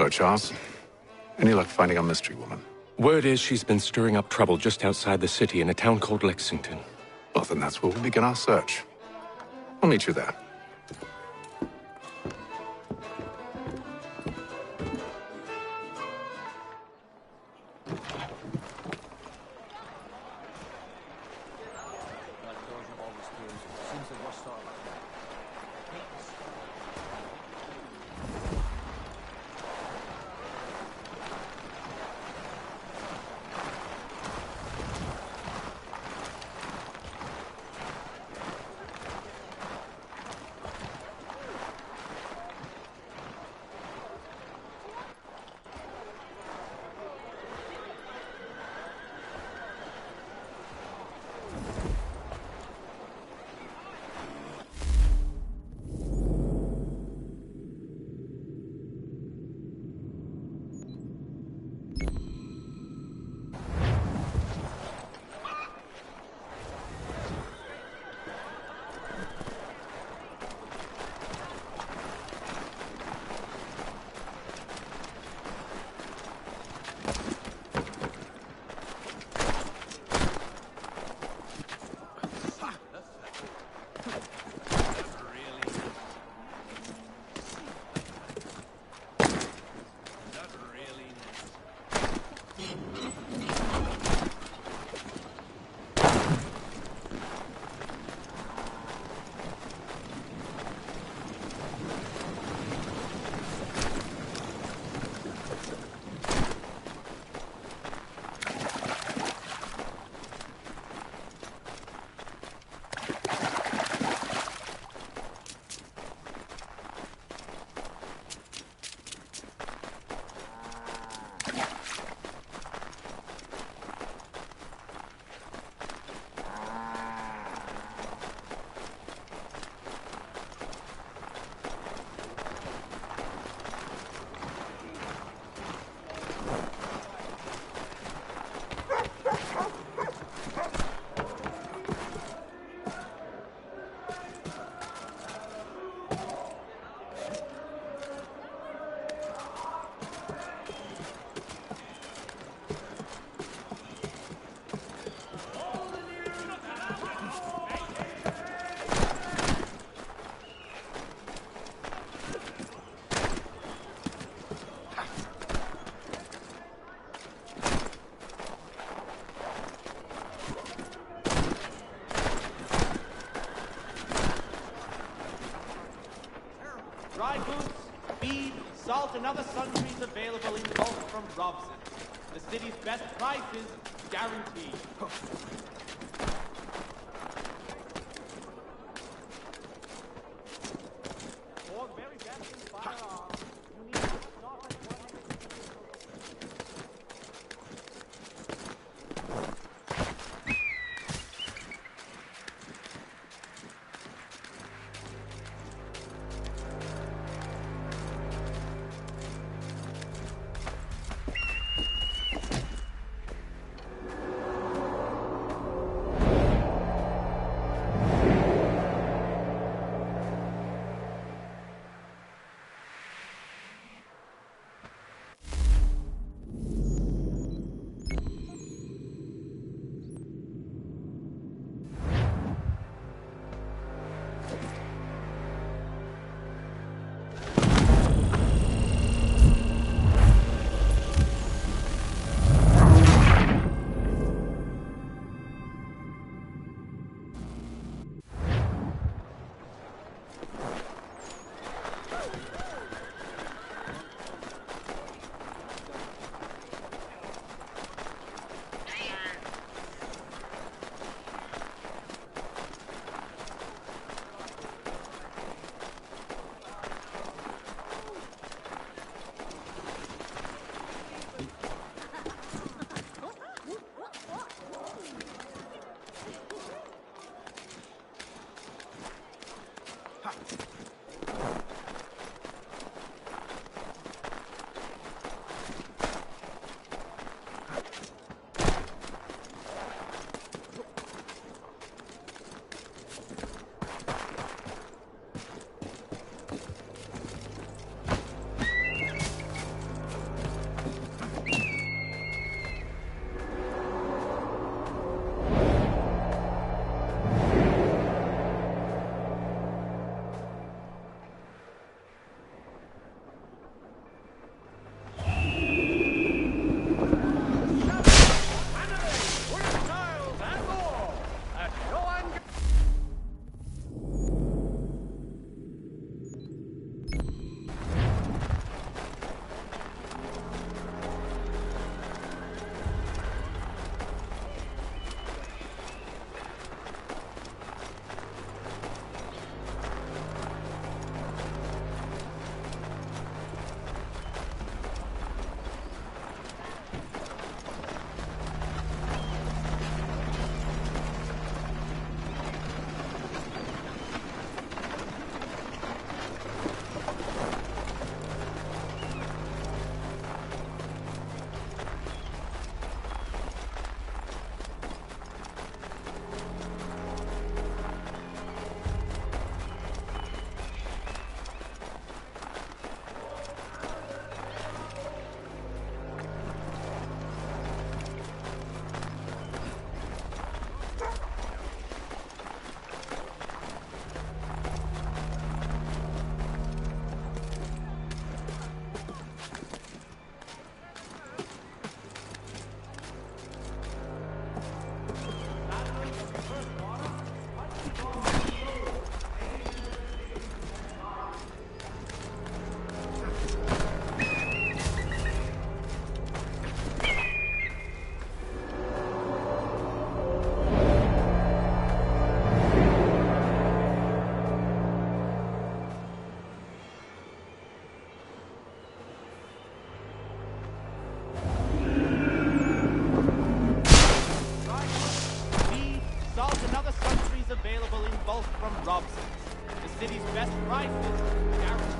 Hello, Charles. Any luck finding our mystery woman? Word is she's been stirring up trouble just outside the city in a town called Lexington. Well, then that's where we'll begin our search. I'll meet you there. Dry goods, feed, salt, and other sundries available in bulk from Robson. The city's best prices guaranteed. Or very best in firearms. You need to stop at one. Robson's. The city's best prices, guaranteed.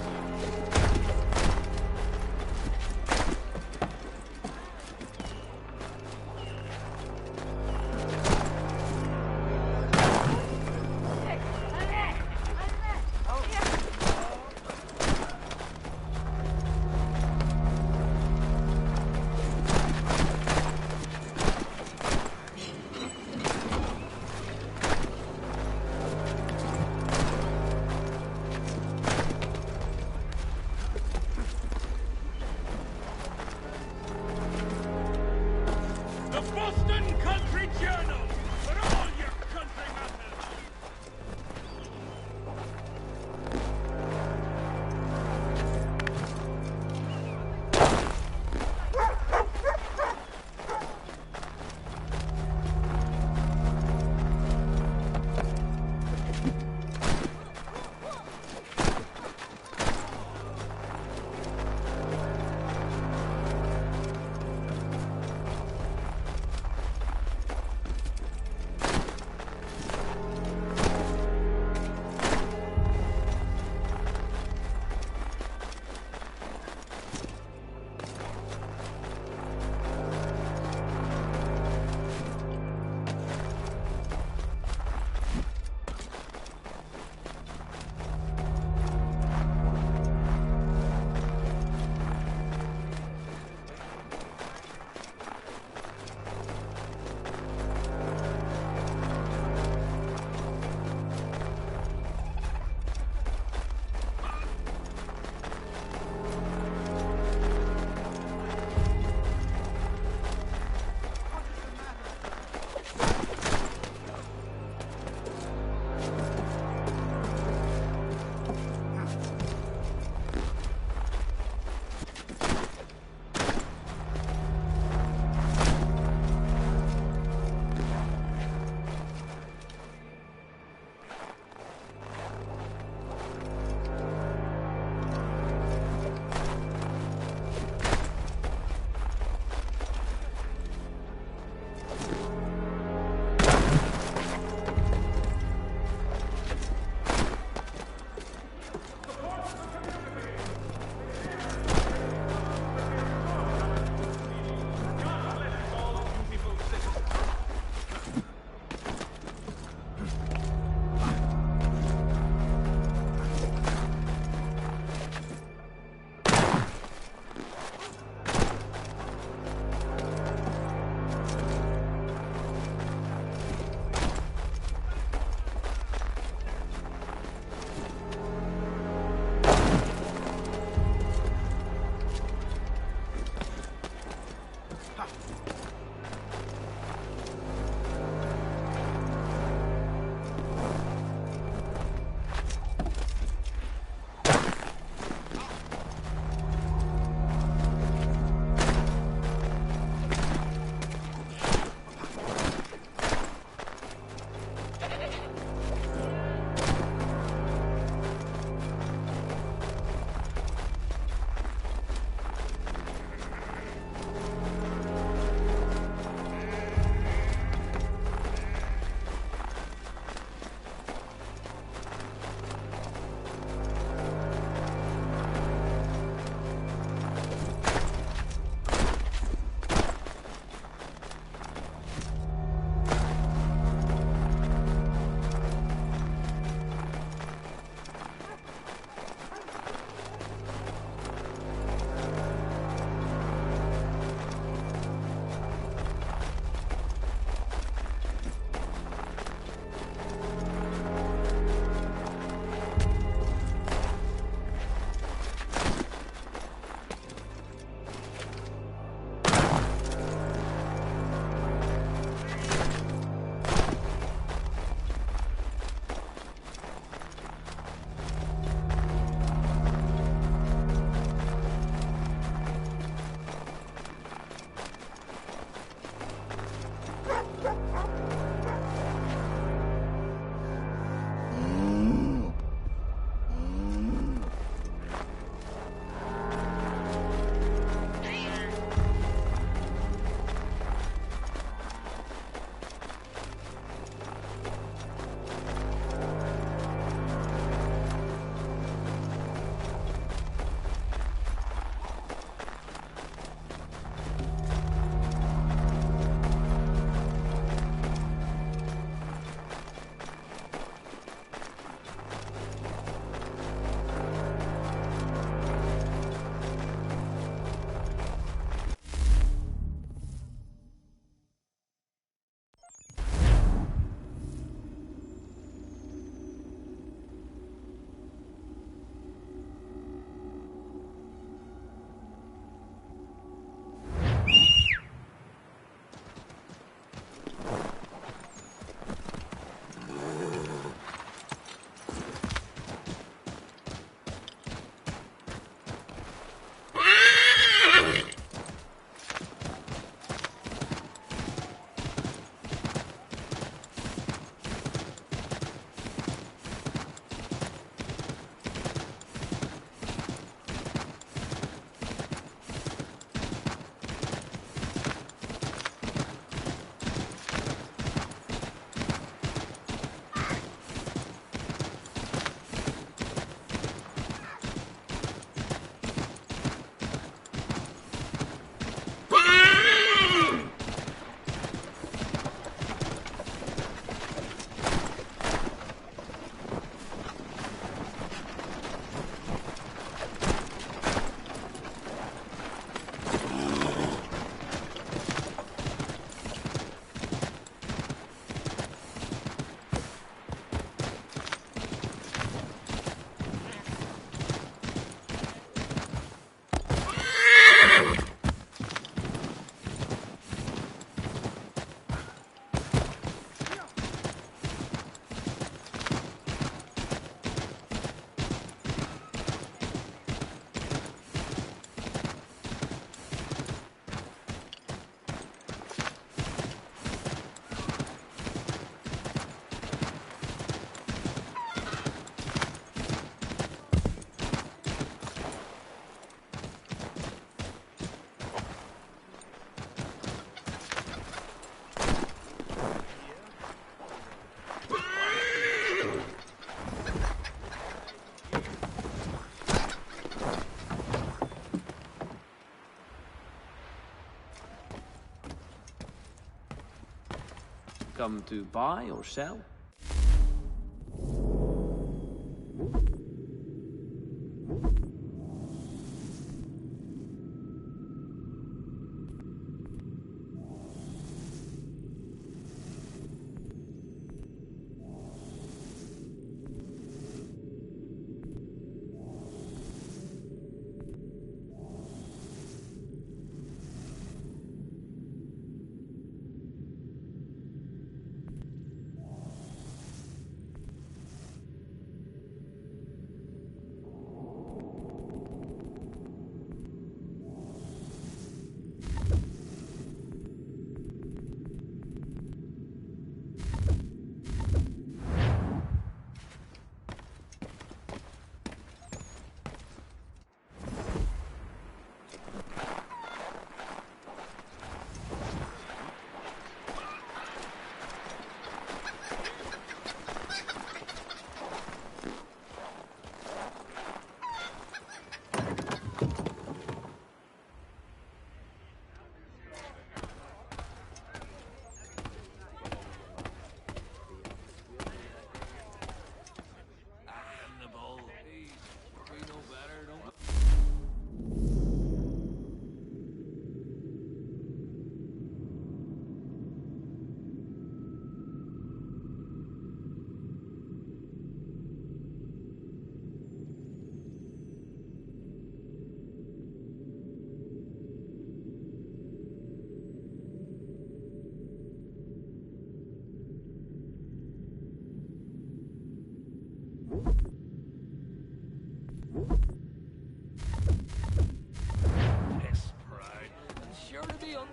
The Boston Country Journal, for all your country matters. Come to buy or sell?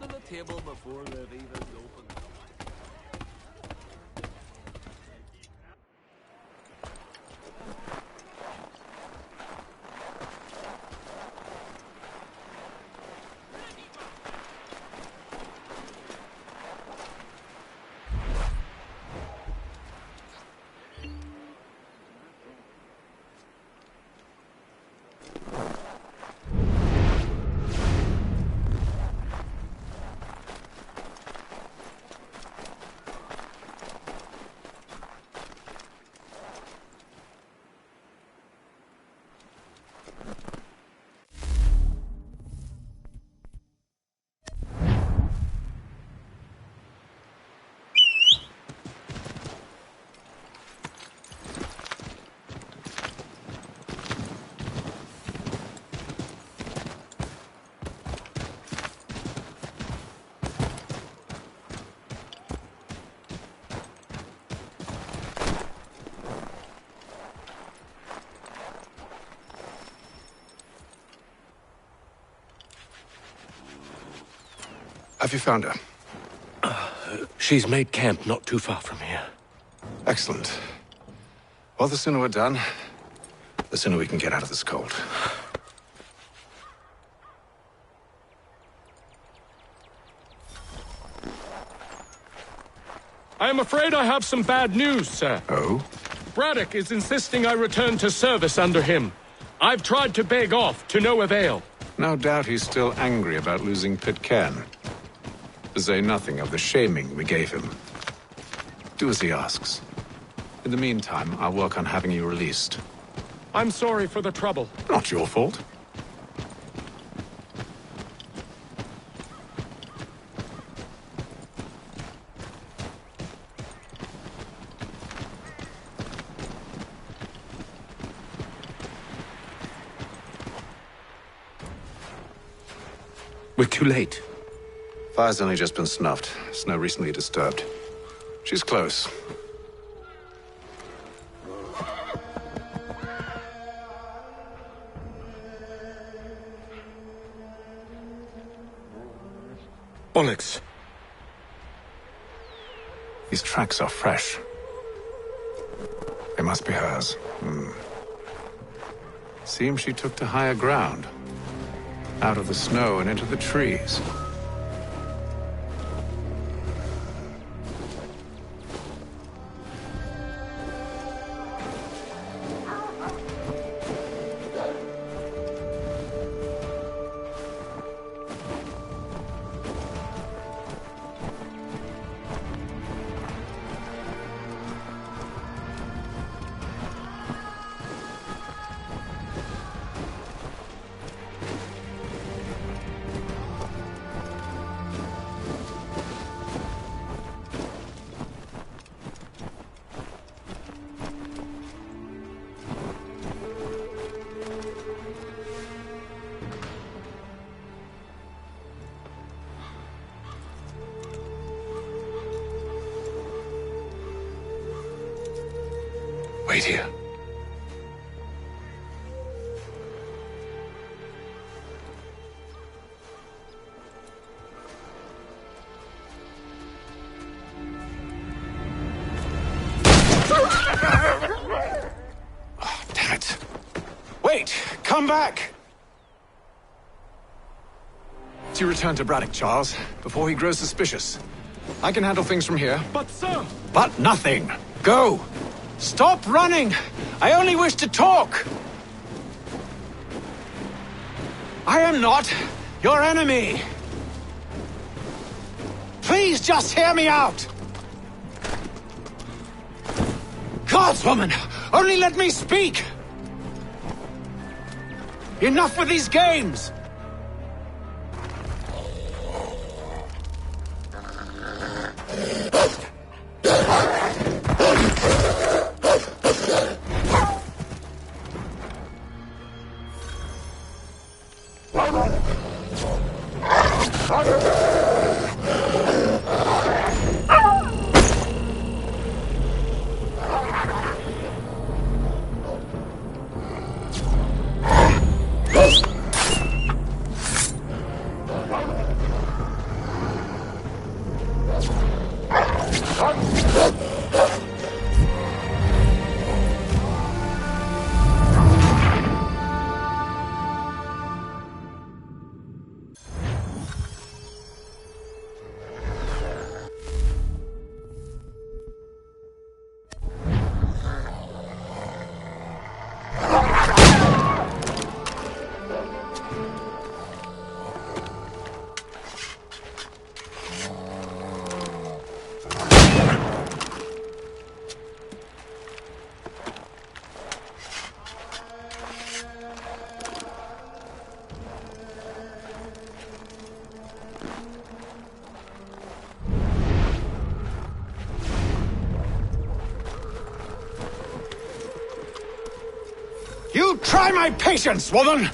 Under the table before they've even opened. Have you found her? She's made camp not too far from here. Excellent. Well, the sooner we're done, the sooner we can get out of this cold. I am afraid I have some bad news, sir. Oh? Braddock is insisting I return to service under him. I've tried to beg off, to no avail. No doubt he's still angry about losing Pitcairn. To say nothing of the shaming we gave him. Do as he asks. In the meantime, I'll work on having you released. I'm sorry for the trouble. Not your fault. We're too late. Fire's only just been snuffed. Snow recently disturbed. She's close. Bollocks. These tracks are fresh. They must be hers. Seems she took to higher ground. Out of the snow and into the trees. Wait here. Oh, damn it. Wait! Come back! You return to Braddock, Charles, before he grows suspicious. I can handle things from here. But, sir! But nothing! Go! Stop running! I only wish to talk! I am not your enemy! Please just hear me out! Godswoman! Only let me speak! Enough with these games! You try my patience, woman!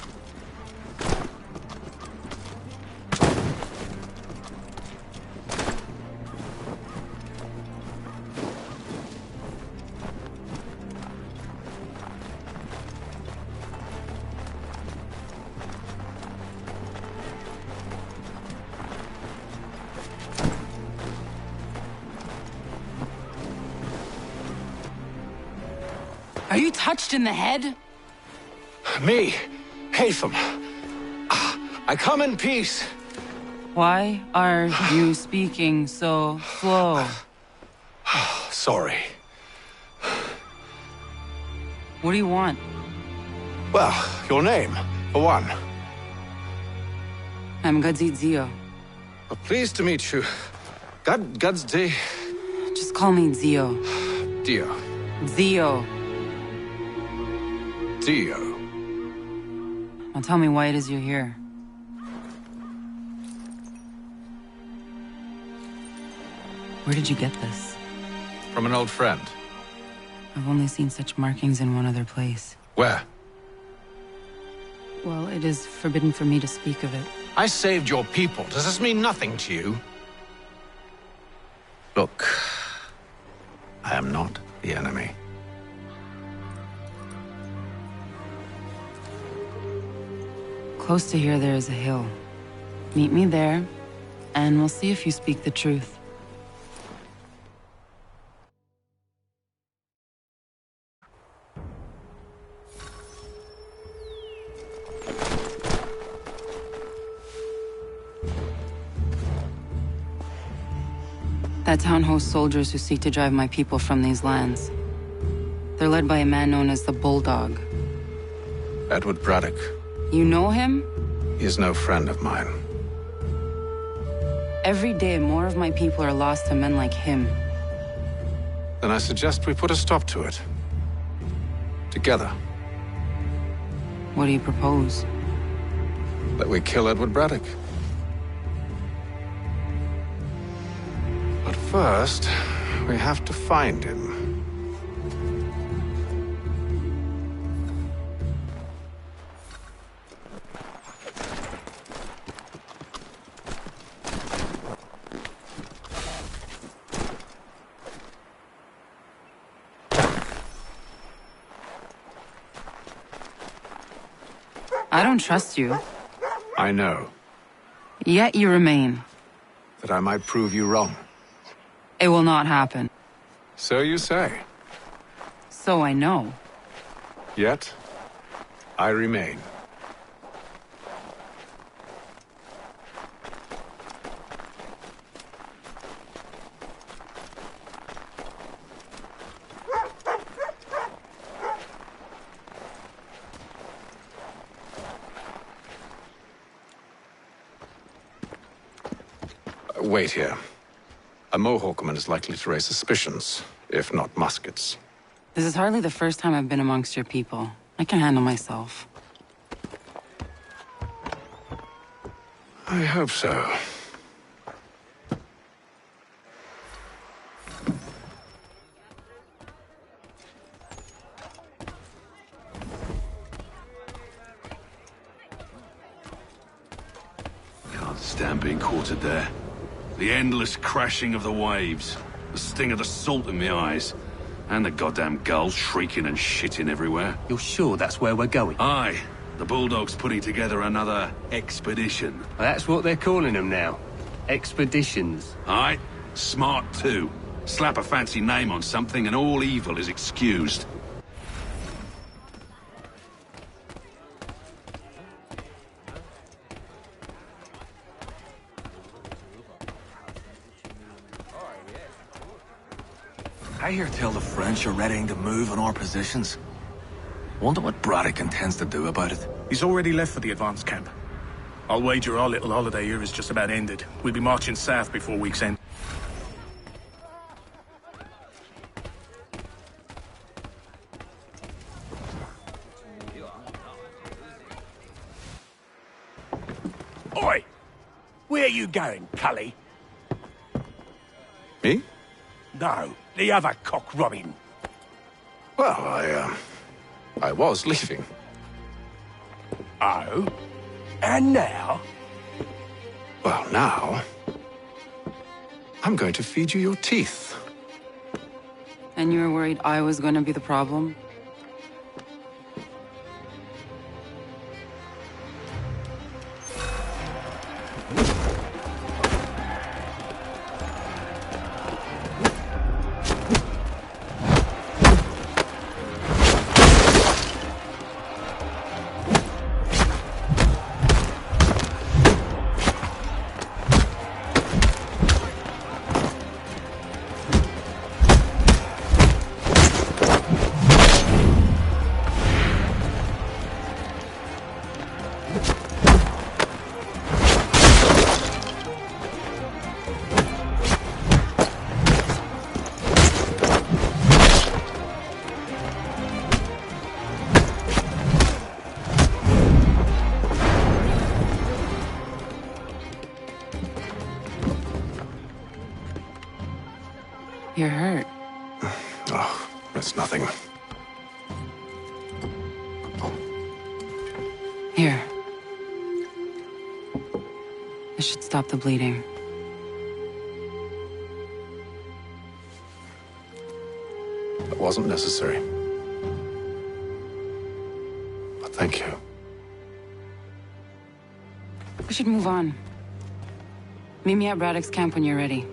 Are you touched in the head? Me, Haytham. I come in peace. Why are you speaking so slow? Sorry. What do you want? Well, your name, for one. I'm Gadzit Zio. Well, pleased to meet you. God's day. Just call me Zio. Dio. Zio. Dio. Now tell me why it is you're here. Where did you get this? From an old friend. I've only seen such markings in one other place. Where? Well, it is forbidden for me to speak of it. I saved your people. Does this mean nothing to you? Look, I am not the enemy. Close to here, there is a hill. Meet me there, and we'll see if you speak the truth. That town hosts soldiers who seek to drive my people from these lands. They're led by a man known as the Bulldog. Edward Braddock. You know him? He is no friend of mine. Every day, more of my people are lost to men like him. Then I suggest we put a stop to it. Together. What do you propose? That we kill Edward Braddock. But first, we have to find him. I don't trust you. I know. Yet you remain. That I might prove you wrong. It will not happen. So you say. So I know. Yet, I remain. Wait here. A Mohawkman is likely to raise suspicions, if not muskets. This is hardly the first time I've been amongst your people. I can handle myself. I hope so. Can't stand being quartered there. The endless crashing of the waves, the sting of the salt in my eyes, and the goddamn gulls shrieking and shitting everywhere. You're sure that's where we're going? Aye, the Bulldog's putting together another expedition. That's what they're calling them now. Expeditions. Aye, smart too. Slap a fancy name on something and all evil is excused. I hear tell the French are readying to move on our positions. Wonder what Braddock intends to do about it. He's already left for the advance camp. I'll wager our little holiday here is just about ended. We'll be marching south before week's end. Oi! Where you going, Cully? Me? No, the other cock Robin. Well, I was leaving. Oh? And now? Well, now... I'm going to feed you your teeth. And you were worried I was going to be the problem? You're hurt. Oh, that's nothing. Here. This should stop the bleeding. That wasn't necessary. But thank you. We should move on. Meet me at Braddock's camp when you're ready.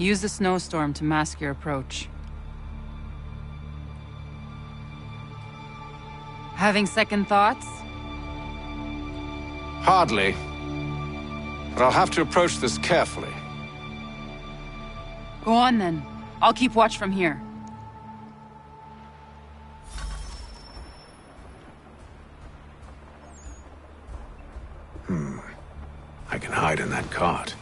Use the snowstorm to mask your approach. Having second thoughts? Hardly. But I'll have to approach this carefully. Go on then. I'll keep watch from here. I can hide in that cart.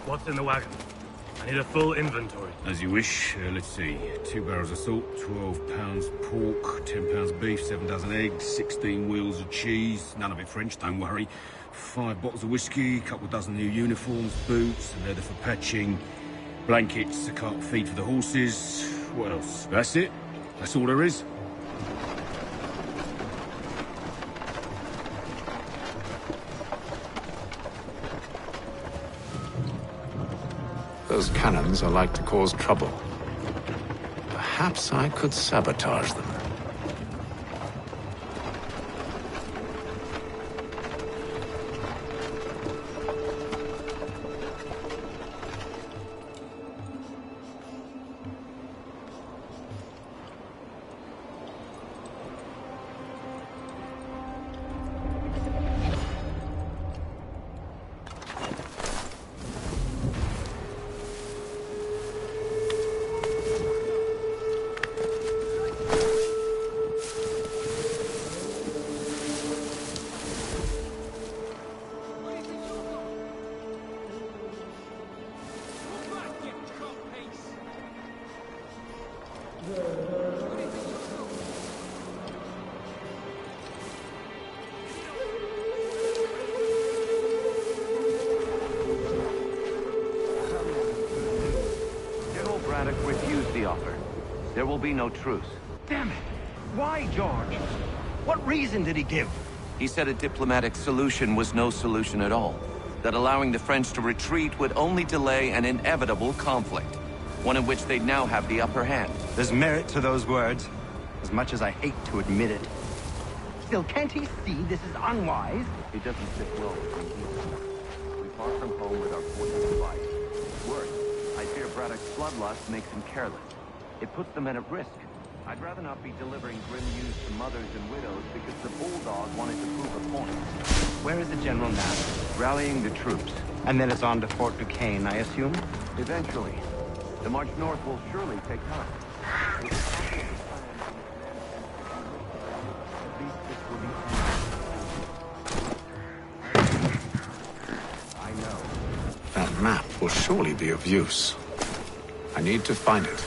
What's in the wagon? I need a full inventory. As you wish. Let's see. 2 barrels of salt, 12 pounds pork, 10 pounds beef, 7 dozen eggs, 16 wheels of cheese. None of it French, don't worry. 5 bottles of whiskey, a couple of dozen new uniforms, boots, and leather for patching, blankets, a cart feed for the horses. What else? That's it. That's all there is. Those cannons are like to cause trouble. Perhaps I could sabotage them. General Braddock refused the offer. There will be no truce. Damn it! Why, George? What reason did he give? He said a diplomatic solution was no solution at all. That allowing the French to retreat would only delay an inevitable conflict. One in which they'd now have the upper hand. There's merit to those words, as much as I hate to admit it. Still, can't he see this is unwise? It doesn't sit well with me either. We far from home with our forces divided. Worse, I fear Braddock's bloodlust makes him careless. It puts the men at risk. I'd rather not be delivering grim news to mothers and widows because the Bulldog wanted to prove a point. Where is the general now? Rallying the troops. And then it's on to Fort Duquesne, I assume? Eventually. The march north will surely take time. I know. That map will surely be of use. I need to find it.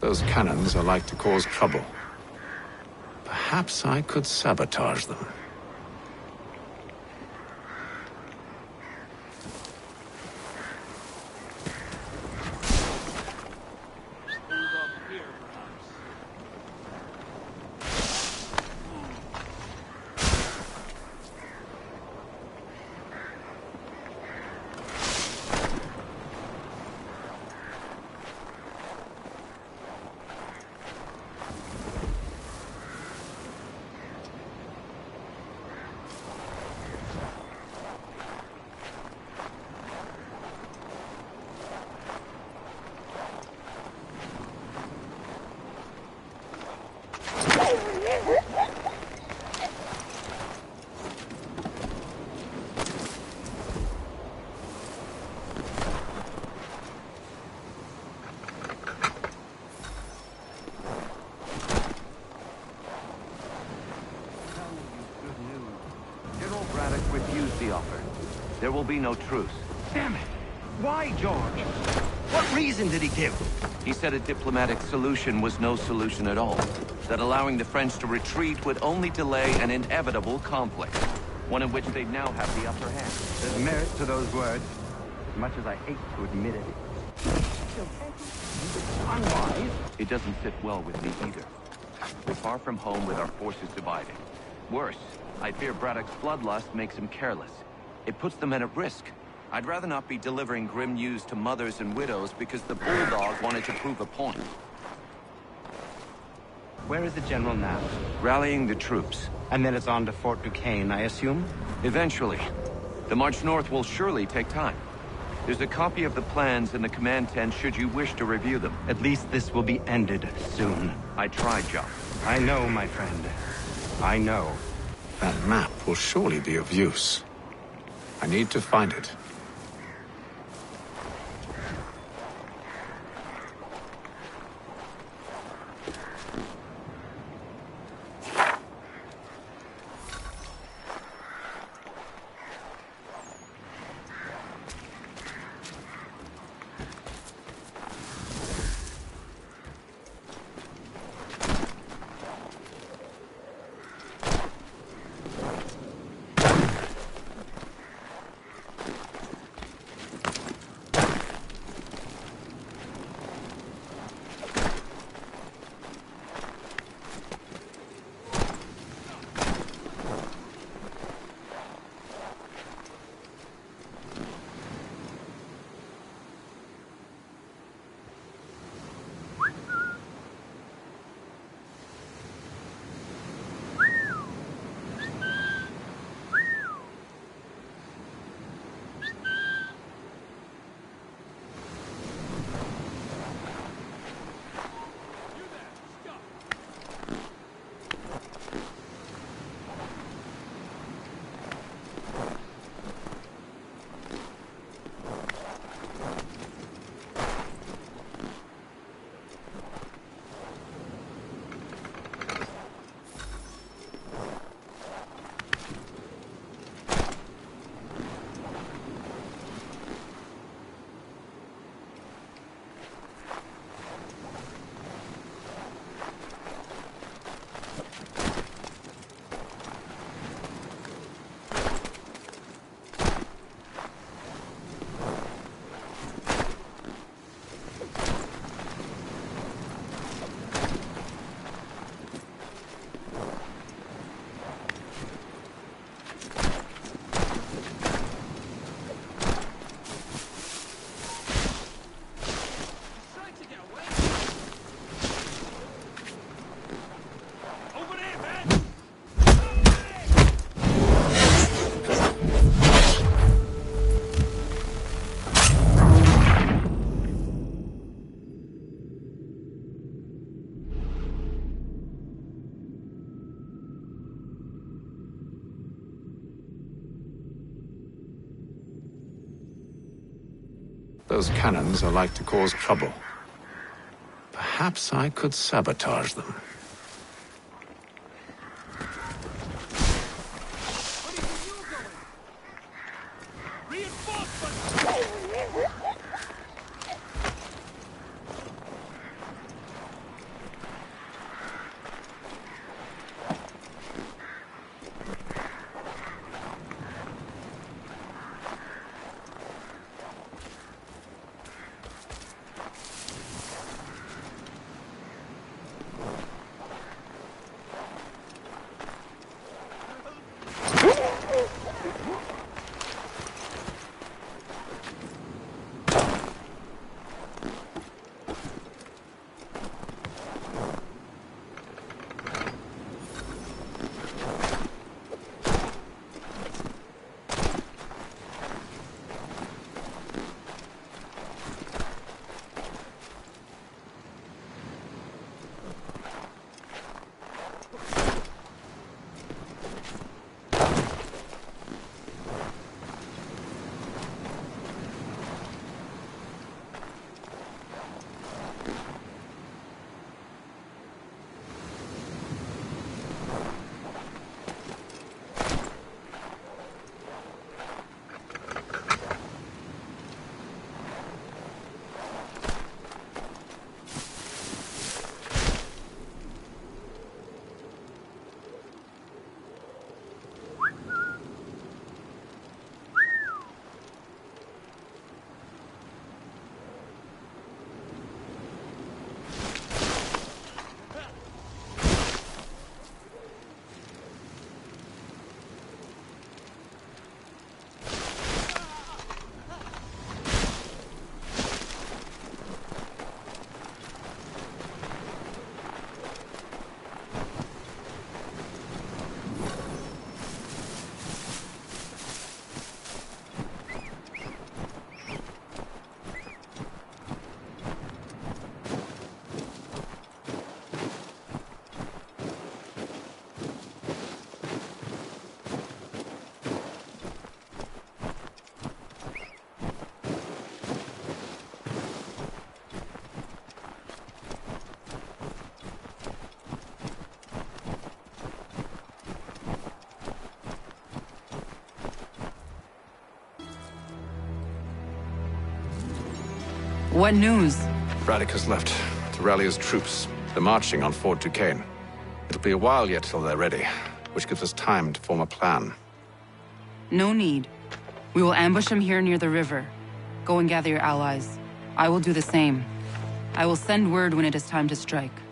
Those cannons are like to cause trouble. Perhaps I could sabotage them. There will be no truce. Damn it! Why, George? What reason did he give? He said a diplomatic solution was no solution at all. That allowing the French to retreat would only delay an inevitable conflict. One in which they'd now have the upper hand. There's merit to those words, as much as I hate to admit it. Unwise. It doesn't sit well with me either. We're far from home with our forces divided. Worse, I fear Braddock's bloodlust makes him careless. It puts the men at risk. I'd rather not be delivering grim news to mothers and widows because the Bulldog wanted to prove a point. Where is the General now? Rallying the troops. And then it's on to Fort Duquesne, I assume? Eventually. The march north will surely take time. There's a copy of the plans in the command tent should you wish to review them. At least this will be ended soon. I tried, John. I know, my friend. I know. That map will surely be of use. I need to find it. Those cannons are like to cause trouble. Perhaps I could sabotage them. What news? Braddock has left to rally his troops. They're marching on Fort Duquesne. It'll be a while yet till they're ready, which gives us time to form a plan. No need. We will ambush him here near the river. Go and gather your allies. I will do the same. I will send word when it is time to strike.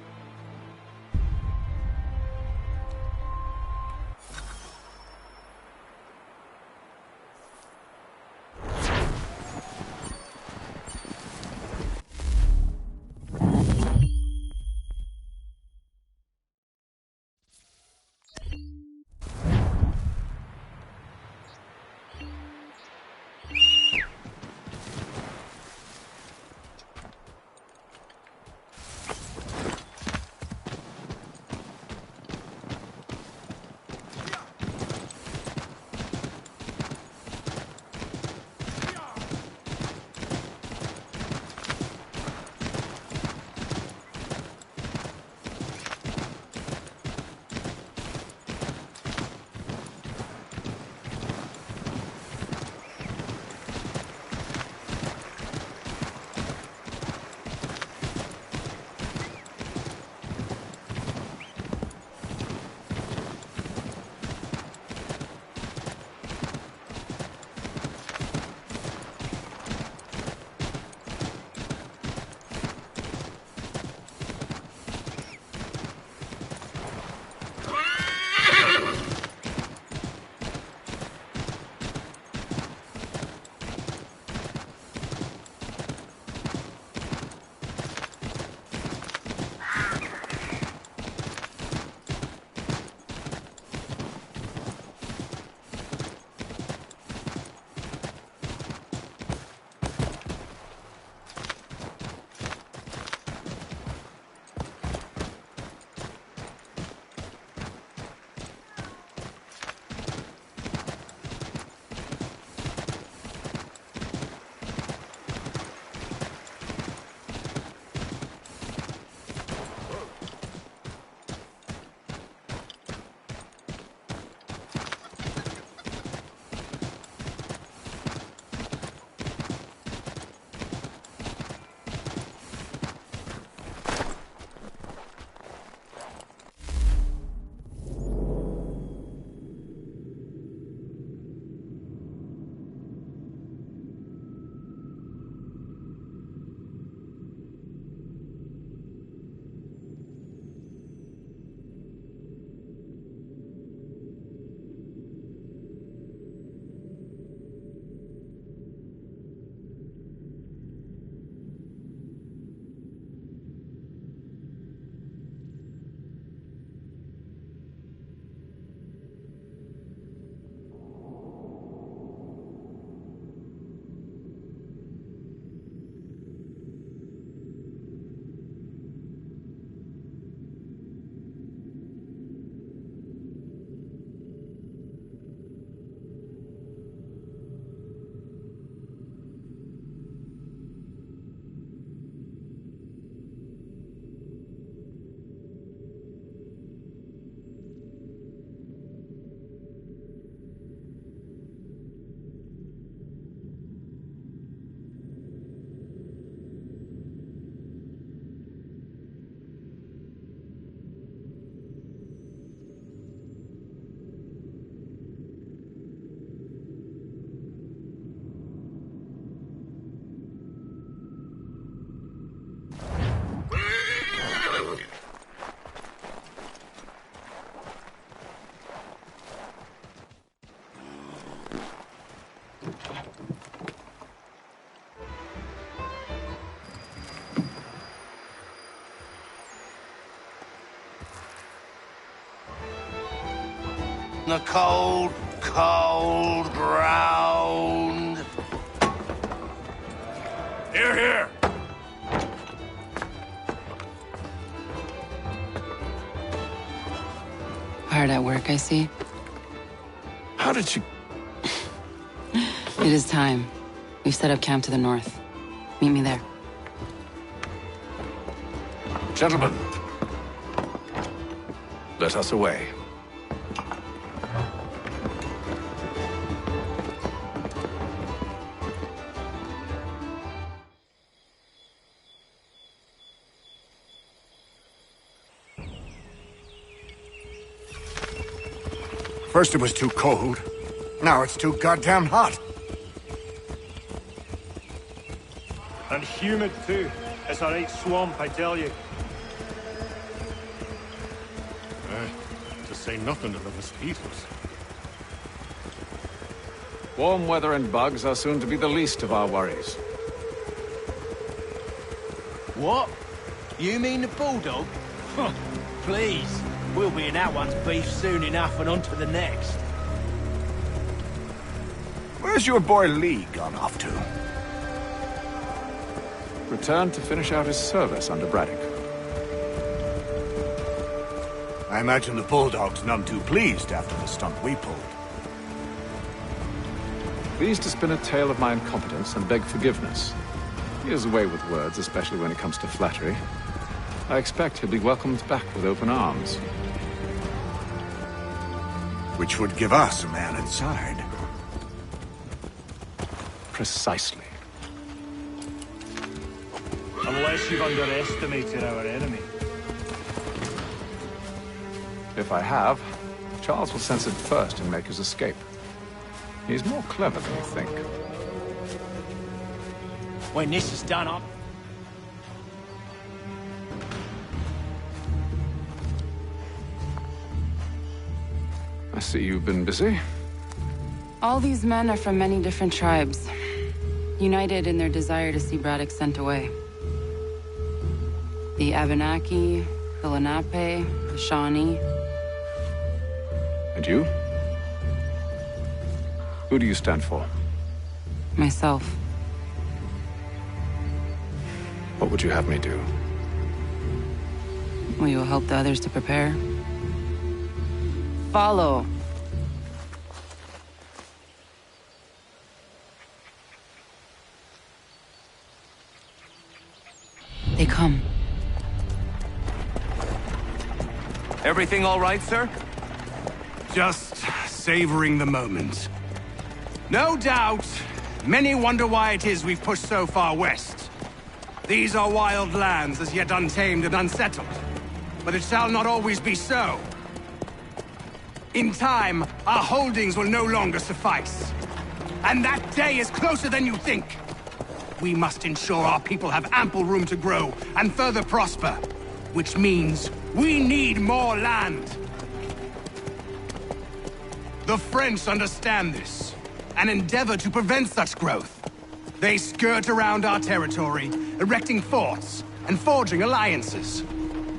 The cold, cold ground. Here, here. Hard at work, I see. How did you... It is time. We've set up camp to the north. Meet me there. Gentlemen, let us away. First it was too cold. Now it's too goddamn hot. And humid too. It's a right swamp, I tell you. To say nothing of the mosquitoes. Warm weather and bugs are soon to be the least of our worries. What? You mean the bulldog? Huh, please. We'll be in that one's beef soon enough and on to the next. Where's your boy Lee gone off to? Returned to finish out his service under Braddock. I imagine the Bulldog's none too pleased after the stunt we pulled. Pleased to spin a tale of my incompetence and beg forgiveness. He has a way with words, especially when it comes to flattery. I expect he'll be welcomed back with open arms. Which would give us a man inside. Precisely. Unless you've underestimated our enemy. If I have, Charles will sense it first and make his escape. He's more clever than you think. When this is done up... I see you've been busy. All these men are from many different tribes, united in their desire to see Braddock sent away. The Abenaki, the Lenape, the Shawnee. And you? Who do you stand for? Myself. What would you have me do? Will you help the others to prepare? Follow. They come. Everything all right, sir? Just savoring the moment. No doubt, many wonder why it is we've pushed so far west. These are wild lands as yet untamed and unsettled. But it shall not always be so. In time, our holdings will no longer suffice. And that day is closer than you think. We must ensure our people have ample room to grow and further prosper. Which means we need more land. The French understand this, and endeavor to prevent such growth. They skirt around our territory, erecting forts and forging alliances,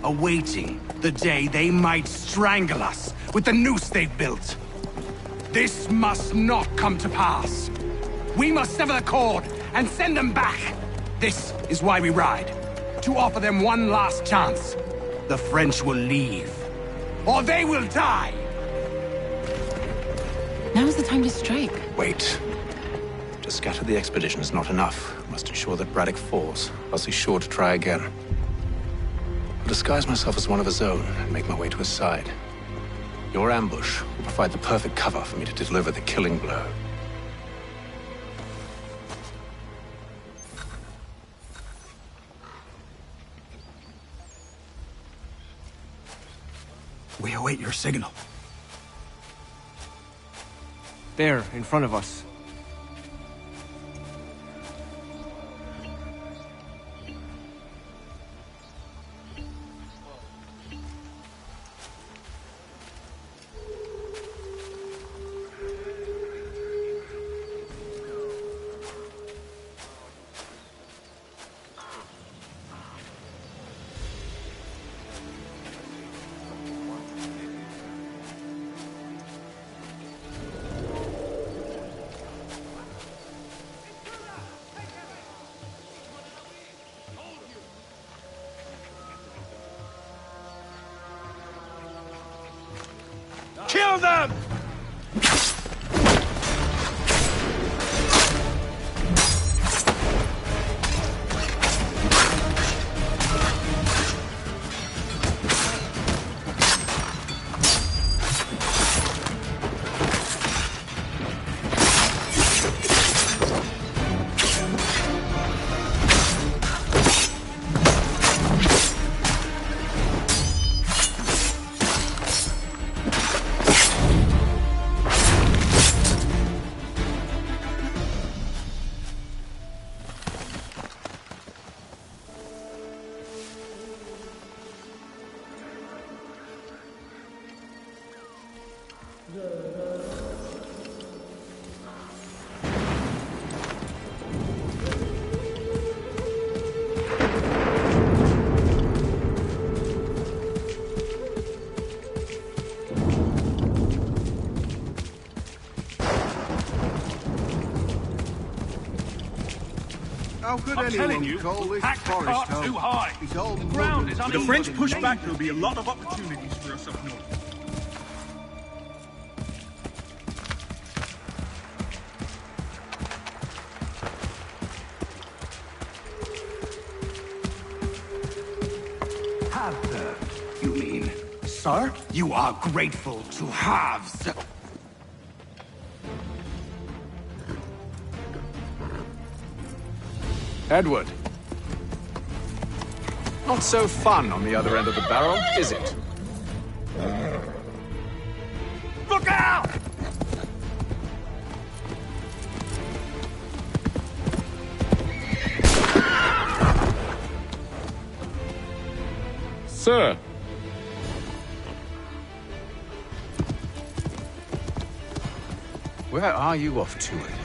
awaiting the day they might strangle us with the noose they've built. This must not come to pass. We must sever the cord and send them back. This is why we ride, to offer them one last chance. The French will leave, or they will die. Now is the time to strike. Wait. To scatter the expedition is not enough. We must ensure that Braddock falls, else he's sure to try again. I'll disguise myself as one of his own and make my way to his side. Your ambush will provide the perfect cover for me to deliver the killing blow. We await your signal. There, in front of us. Kill them! How could I'm anyone telling you, call this pack the forest cart home? too high. It's all The ground is mud. uneven. With the French push back, there'll be a lot of opportunities for us up north. Have, you mean? Sir, you are grateful to halves. Edward. Not so fun on the other end of the barrel, is it? Look out! Sir! Where are you off to, Edward?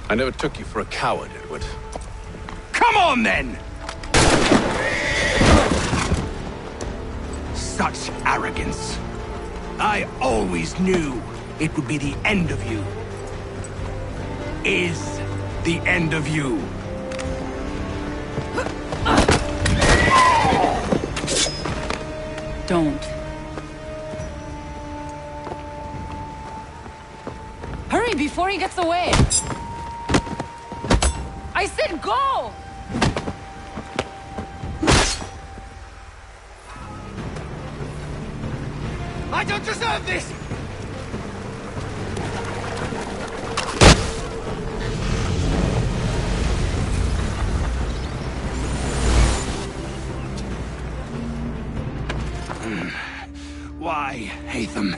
I never took you for a coward, Edward. Come on, then! Such arrogance. I always knew it would be the end of you. Is the end of you. Don't. Hurry before he gets away! I said go! I don't deserve this! Why, Hatham?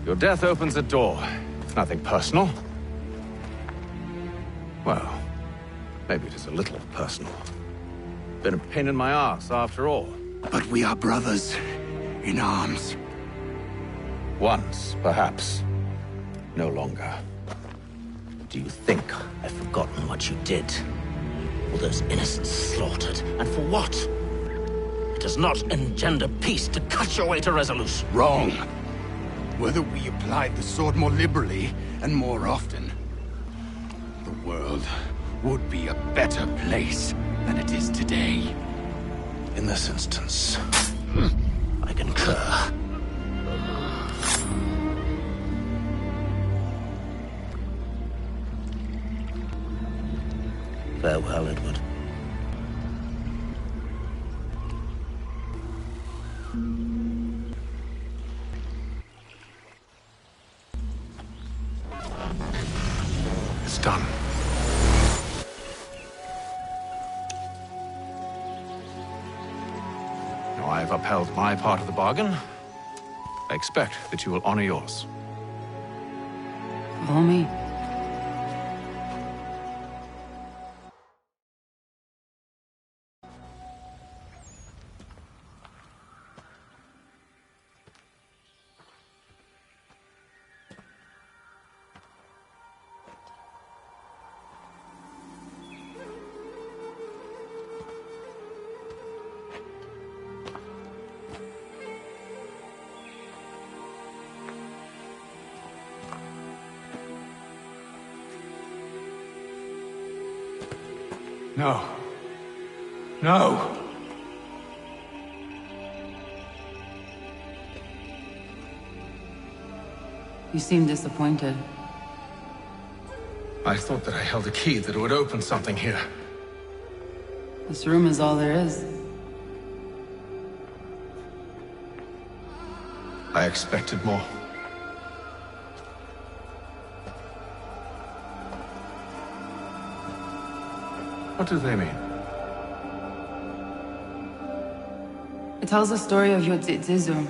Your death opens a door. It's nothing personal. Well, maybe it is a little personal. Been a pain in my ass, after all. But we are brothers in arms. Once, perhaps. No longer. Do you think I've forgotten what you did? All those innocents slaughtered, and for what? It does not engender peace to cut your way to resolution. Wrong. Whether we applied the sword more liberally and more often, the world would be a better place than it is today. In this instance, I concur. Farewell, Edward. It's done. Now I've upheld my part of the bargain. I expect that you will honor yours. Follow me. No. No! You seem disappointed. I thought that I held a key that would open something here. This room is all there is. I expected more. What do they mean? It tells the story of Yotzitzizu,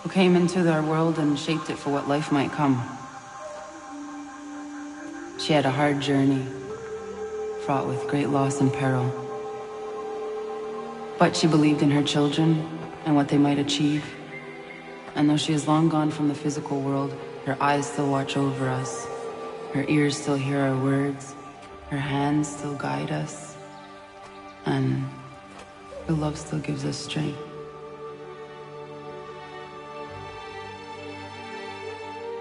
who came into their world and shaped it for what life might come. She had a hard journey, fraught with great loss and peril. But she believed in her children and what they might achieve. And though she is long gone from the physical world, her eyes still watch over us. Her ears still hear our words. Her hands still guide us. And her love still gives us strength.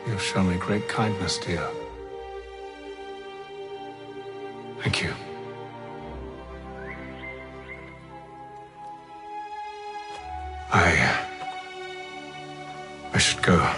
You've shown me great kindness, dear. Thank you. I should go.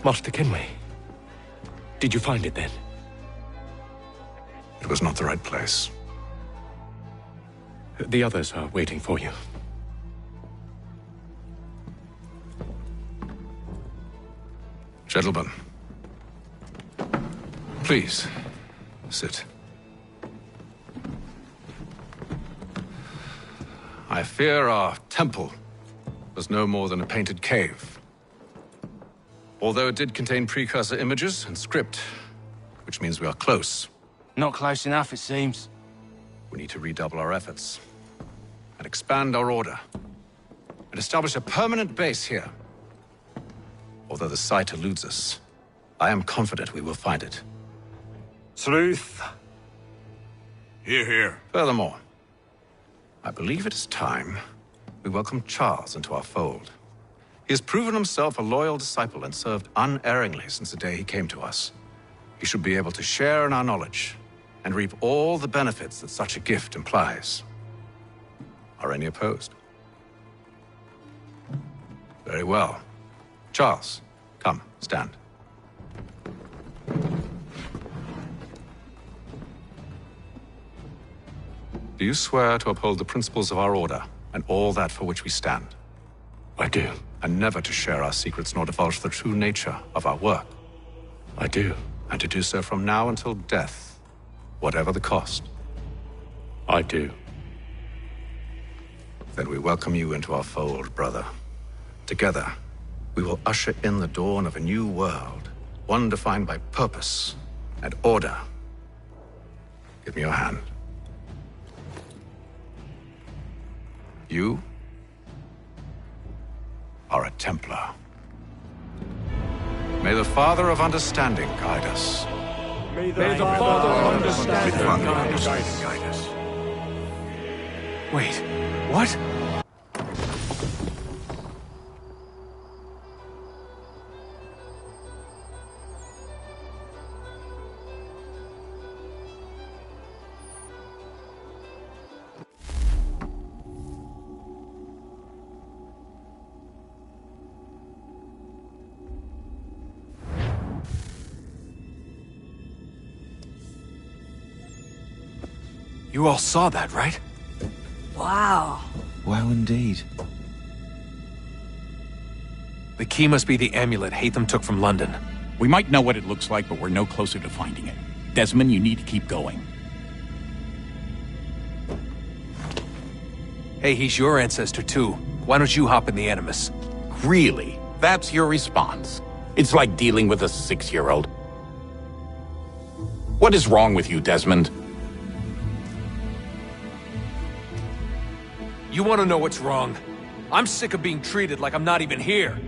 Master Kenway, did you find it then? It was not the right place. The others are waiting for you. Gentlemen, please, sit. I fear our temple was no more than a painted cave. Although it did contain precursor images and script, which means we are close. Not close enough, it seems. We need to redouble our efforts and expand our order and establish a permanent base here. Although the site eludes us, I am confident we will find it. Sleuth. Hear, hear. Furthermore, I believe it is time we welcome Charles into our fold. He has proven himself a loyal disciple and served unerringly since the day he came to us. He should be able to share in our knowledge and reap all the benefits that such a gift implies. Are any opposed? Very well. Charles, come, stand. Do you swear to uphold the principles of our order and all that for which we stand? I do. And never to share our secrets nor divulge the true nature of our work? I do. And to do so from now until death, whatever the cost? I do. Then we welcome you into our fold, brother. Together, we will usher in the dawn of a new world, one defined by purpose and order. Give me your hand. You are a Templar. May the Father of Understanding guide us. May the Father of Understanding guide us. Wait, what? You all saw that, right? Wow. Wow, indeed. The key must be the amulet Haytham took from London. We might know what it looks like, but we're no closer to finding it. Desmond, you need to keep going. Hey, he's your ancestor too. Why don't you hop in the Animus? Really? That's your response? It's like dealing with a 6-year-old. What is wrong with you, Desmond? You want to know what's wrong? I'm sick of being treated like I'm not even here.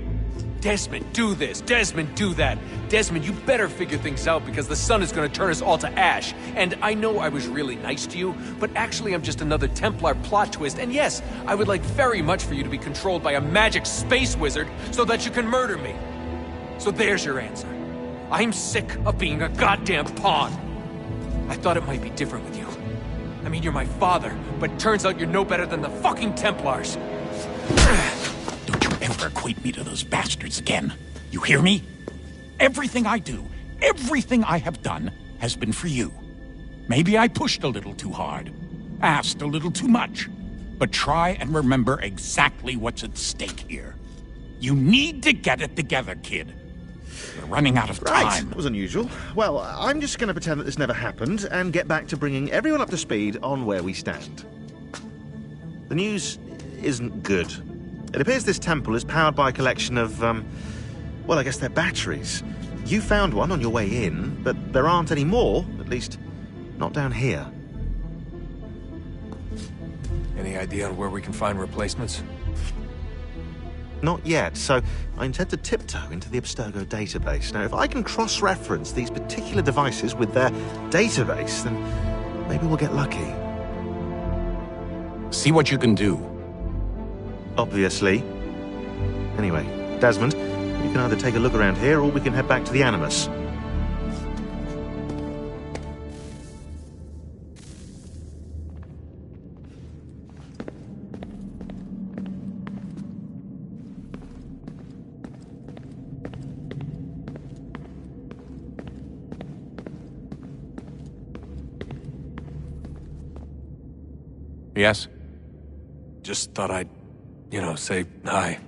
Desmond, do this. Desmond, do that. Desmond, you better figure things out because the sun is going to turn us all to ash. And I know I was really nice to you, but actually I'm just another Templar plot twist. And yes, I would like very much for you to be controlled by a magic space wizard so that you can murder me. So there's your answer. I'm sick of being a goddamn pawn. I thought it might be different with you. I mean, you're my father, but turns out you're no better than the fucking Templars. Don't you ever equate me to those bastards again. You hear me? Everything I do, everything I have done, has been for you. Maybe I pushed a little too hard, asked a little too much, but try and remember exactly what's at stake here. You need to get it together, kid. We're running out of time. Right, that was unusual. Well, I'm just going to pretend that this never happened and get back to bringing everyone up to speed on where we stand. The news isn't good. It appears this temple is powered by a collection of, well, I guess they're batteries. You found one on your way in, but there aren't any more, at least not down here. Any idea on where we can find replacements? Not yet, so I intend to tiptoe into the Abstergo database. Now, if I can cross-reference these particular devices with their database, then maybe we'll get lucky. See what you can do. Obviously. Anyway, Desmond, you can either take a look around here or we can head back to the Animus. Yes? Just thought I'd, say hi.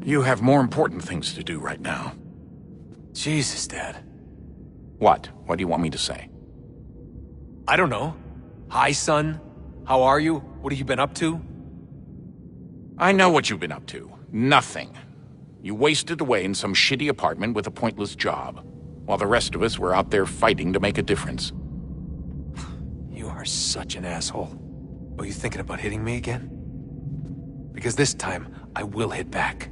You have more important things to do right now. Jesus, Dad. What? What do you want me to say? I don't know. Hi, son. How are you? What have you been up to? I know what you've been up to. Nothing. You wasted away in some shitty apartment with a pointless job, while the rest of us were out there fighting to make a difference. You are such an asshole. Are you thinking about hitting me again? Because this time, I will hit back.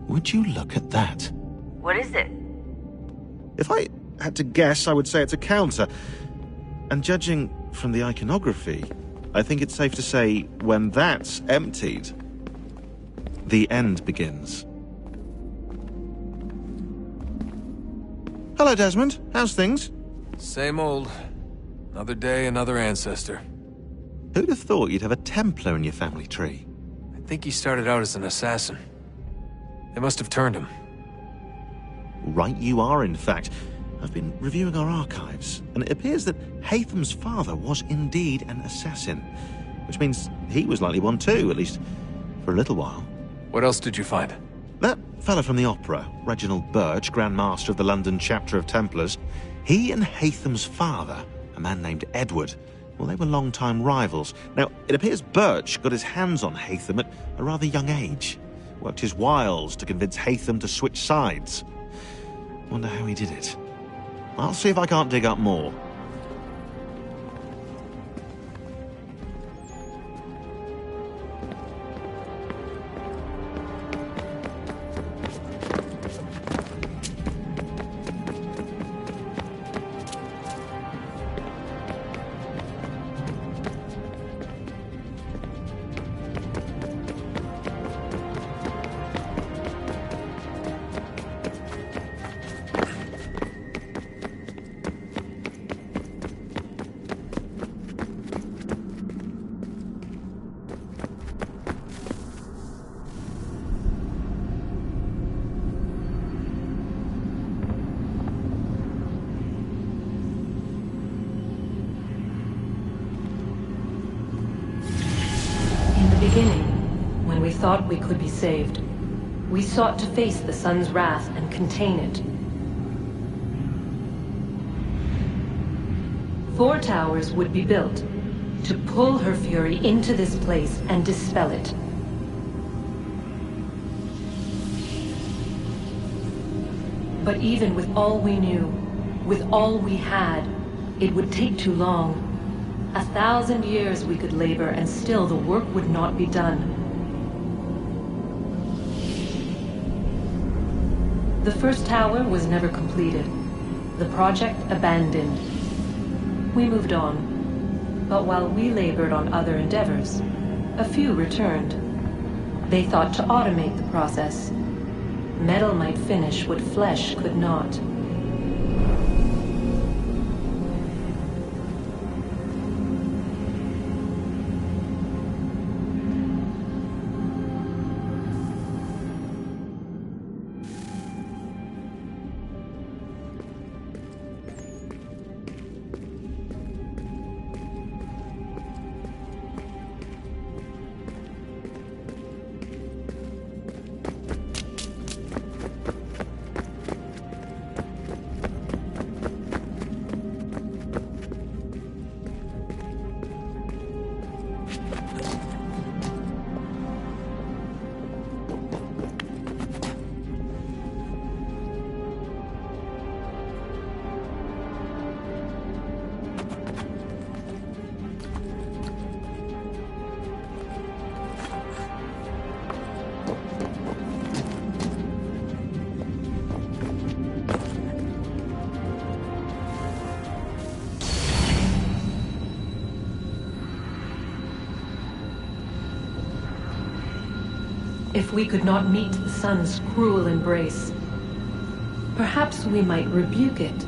Would you look at that? What is it? If I had to guess, I would say it's a counter. And judging from the iconography, I think it's safe to say when that's emptied, the end begins. Hello, Desmond. How's things? Same old. Another day, another ancestor. Who'd have thought you'd have a Templar in your family tree? I think he started out as an assassin. They must have turned him. Right you are, in fact. I've been reviewing our archives, and it appears that Haytham's father was indeed an assassin, which means he was likely one too, at least for a little while. What else did you find? That fella from the opera, Reginald Birch, Grand Master of the London chapter of Templars, he and Haytham's father, a man named Edward, well, they were long-time rivals. Now, it appears Birch got his hands on Haytham at a rather young age. Worked his wiles to convince Haytham to switch sides. Wonder how he did it. I'll see if I can't dig up more. thought we could be saved. We sought to face the sun's wrath and contain it. 4 towers would be built to pull her fury into this place and dispel it. But even with all we knew, with all we had, it would take too long. 1,000 years we could labor and still the work would not be done. The first tower was never completed. The project abandoned. We moved on, but while we labored on other endeavors, a few returned. They thought to automate the process. Metal might finish what flesh could not. If we could not meet the sun's cruel embrace, perhaps we might rebuke it.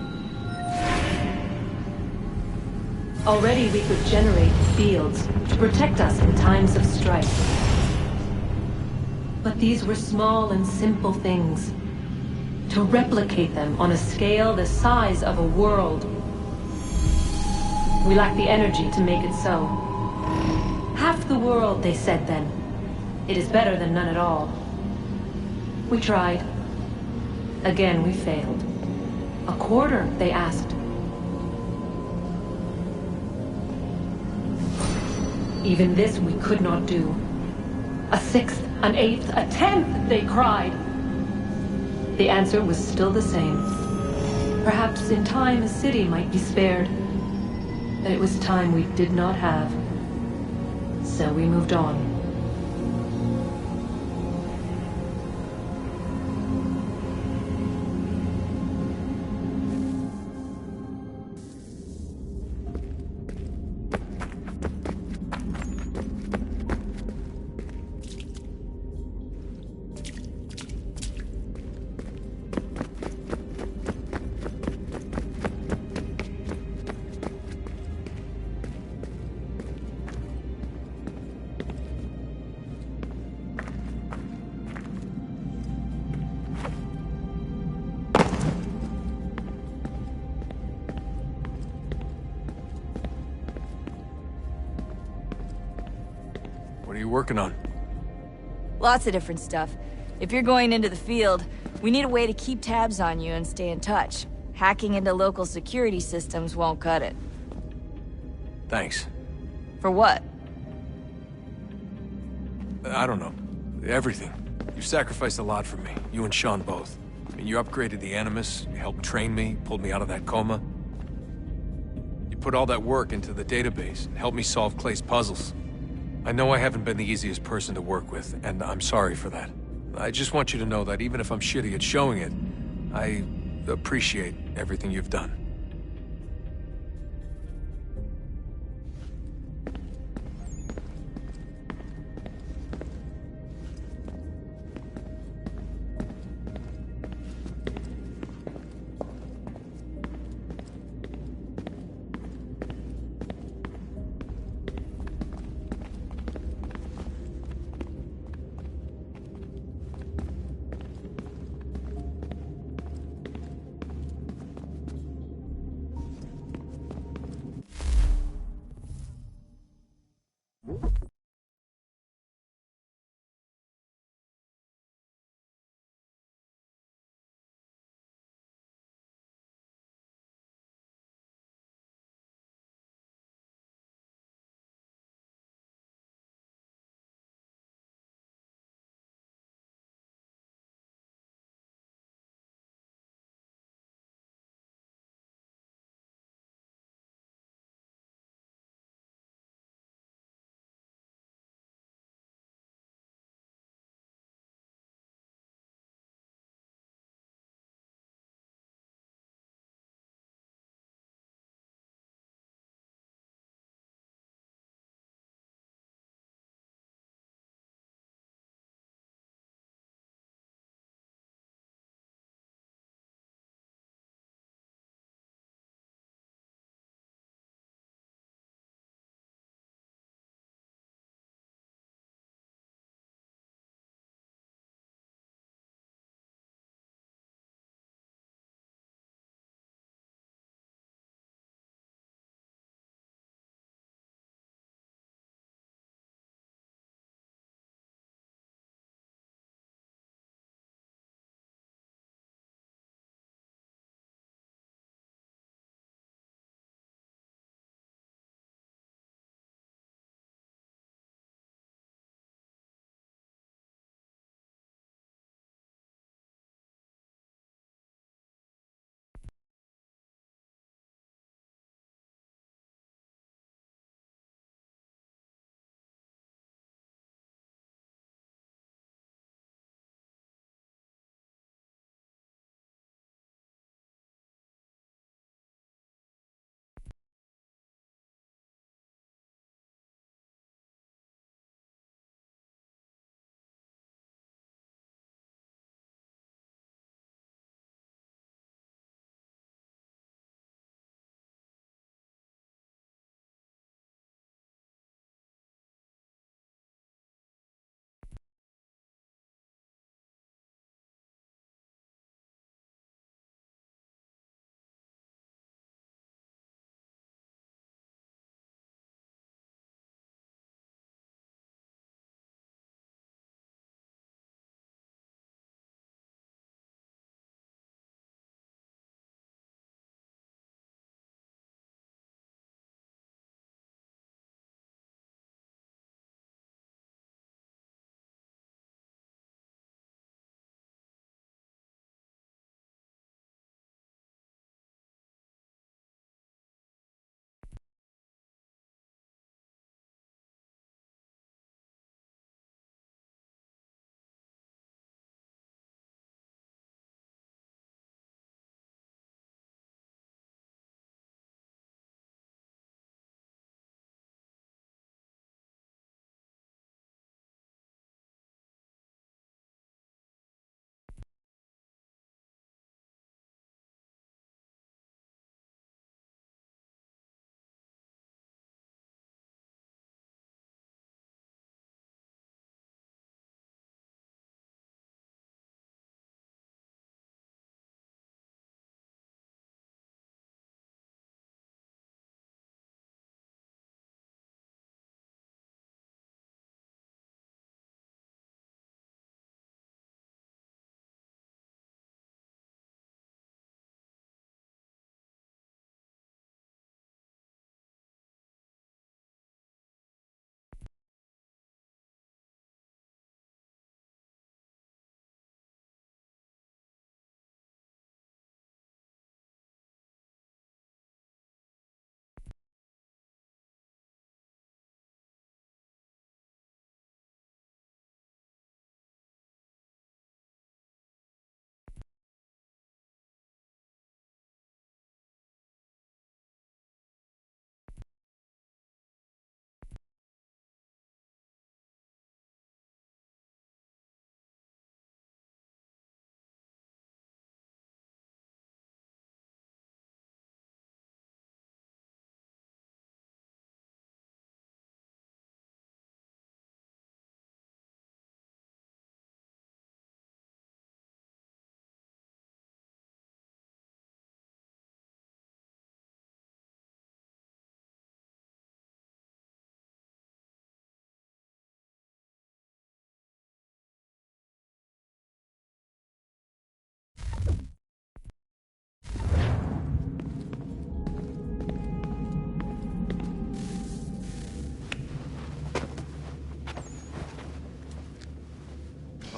Already we could generate fields to protect us in times of strife. But these were small and simple things. To replicate them on a scale the size of a world. We lack the energy to make it so. Half the world, they said then. It is better than none at all. We tried. Again, we failed. A quarter, they asked. Even this we could not do. A 1/6, an 1/8, a 1/10, they cried. The answer was still the same. Perhaps in time a city might be spared. But it was time we did not have. So we moved on. What are you working on? Lots of different stuff. If you're going into the field, we need a way to keep tabs on you and stay in touch. Hacking into local security systems won't cut it. Thanks. For what? I don't know. Everything. You sacrificed a lot for me. You and Sean both. I mean, you upgraded the Animus, you helped train me, pulled me out of that coma. You put all that work into the database and helped me solve Clay's puzzles. I know I haven't been the easiest person to work with, and I'm sorry for that. I just want you to know that even if I'm shitty at showing it, I appreciate everything you've done.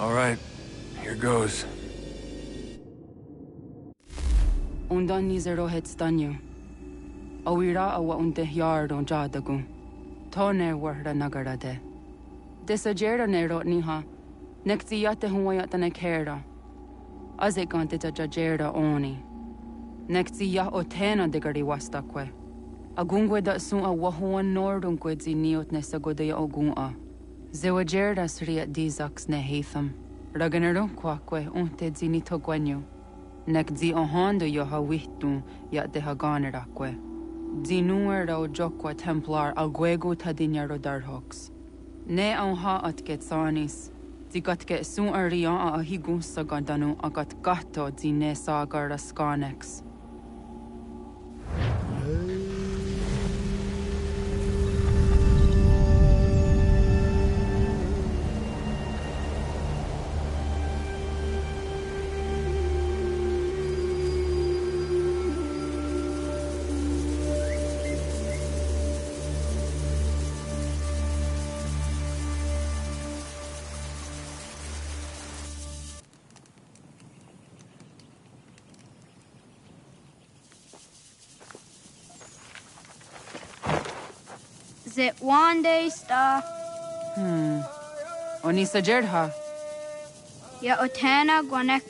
All right, here goes. Undan ni zero het stanyu. Awira awa unte yard on jadagun. Tone warda nagara de. Desajera ne rotni ha. Nekti yate huwayata ne kera. Azekante ta jajera oni. Nekti ya otena de gari wastakwe. Agungwe da sun a wahuan nordun kwedzi niot ne sagode ya ogun a. Zewajerda sriat dizaks ne heitham. Raganarun kwakwe unte zini togwanyu. Nek zi ohando yo ha wihtun ya de ha ganerakwe. Zinuer da o jokwa templar agwego tadinyaro darhoks. Ne on ha at getsanis. Zi gat get sun arian a higun sagandanu agat gatto zi ne sagar skanex. Zit one day sta. Oni sajerha. Ya otena gwanek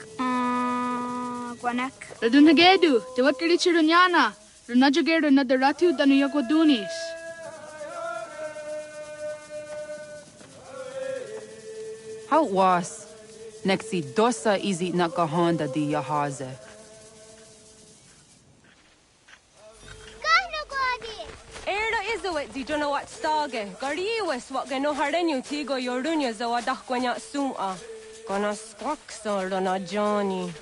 gwanek. Radunhagedu, te wat kirichi runyana. Runajagedu na daratu danu yakodunis. How was? Nexi dosa izi nakahanda di yahaze. Di don't know what stage. Gari was what gano hardenyu tigo yorunya zawadah gwanya suma. Gonna squaxor on a Johnny.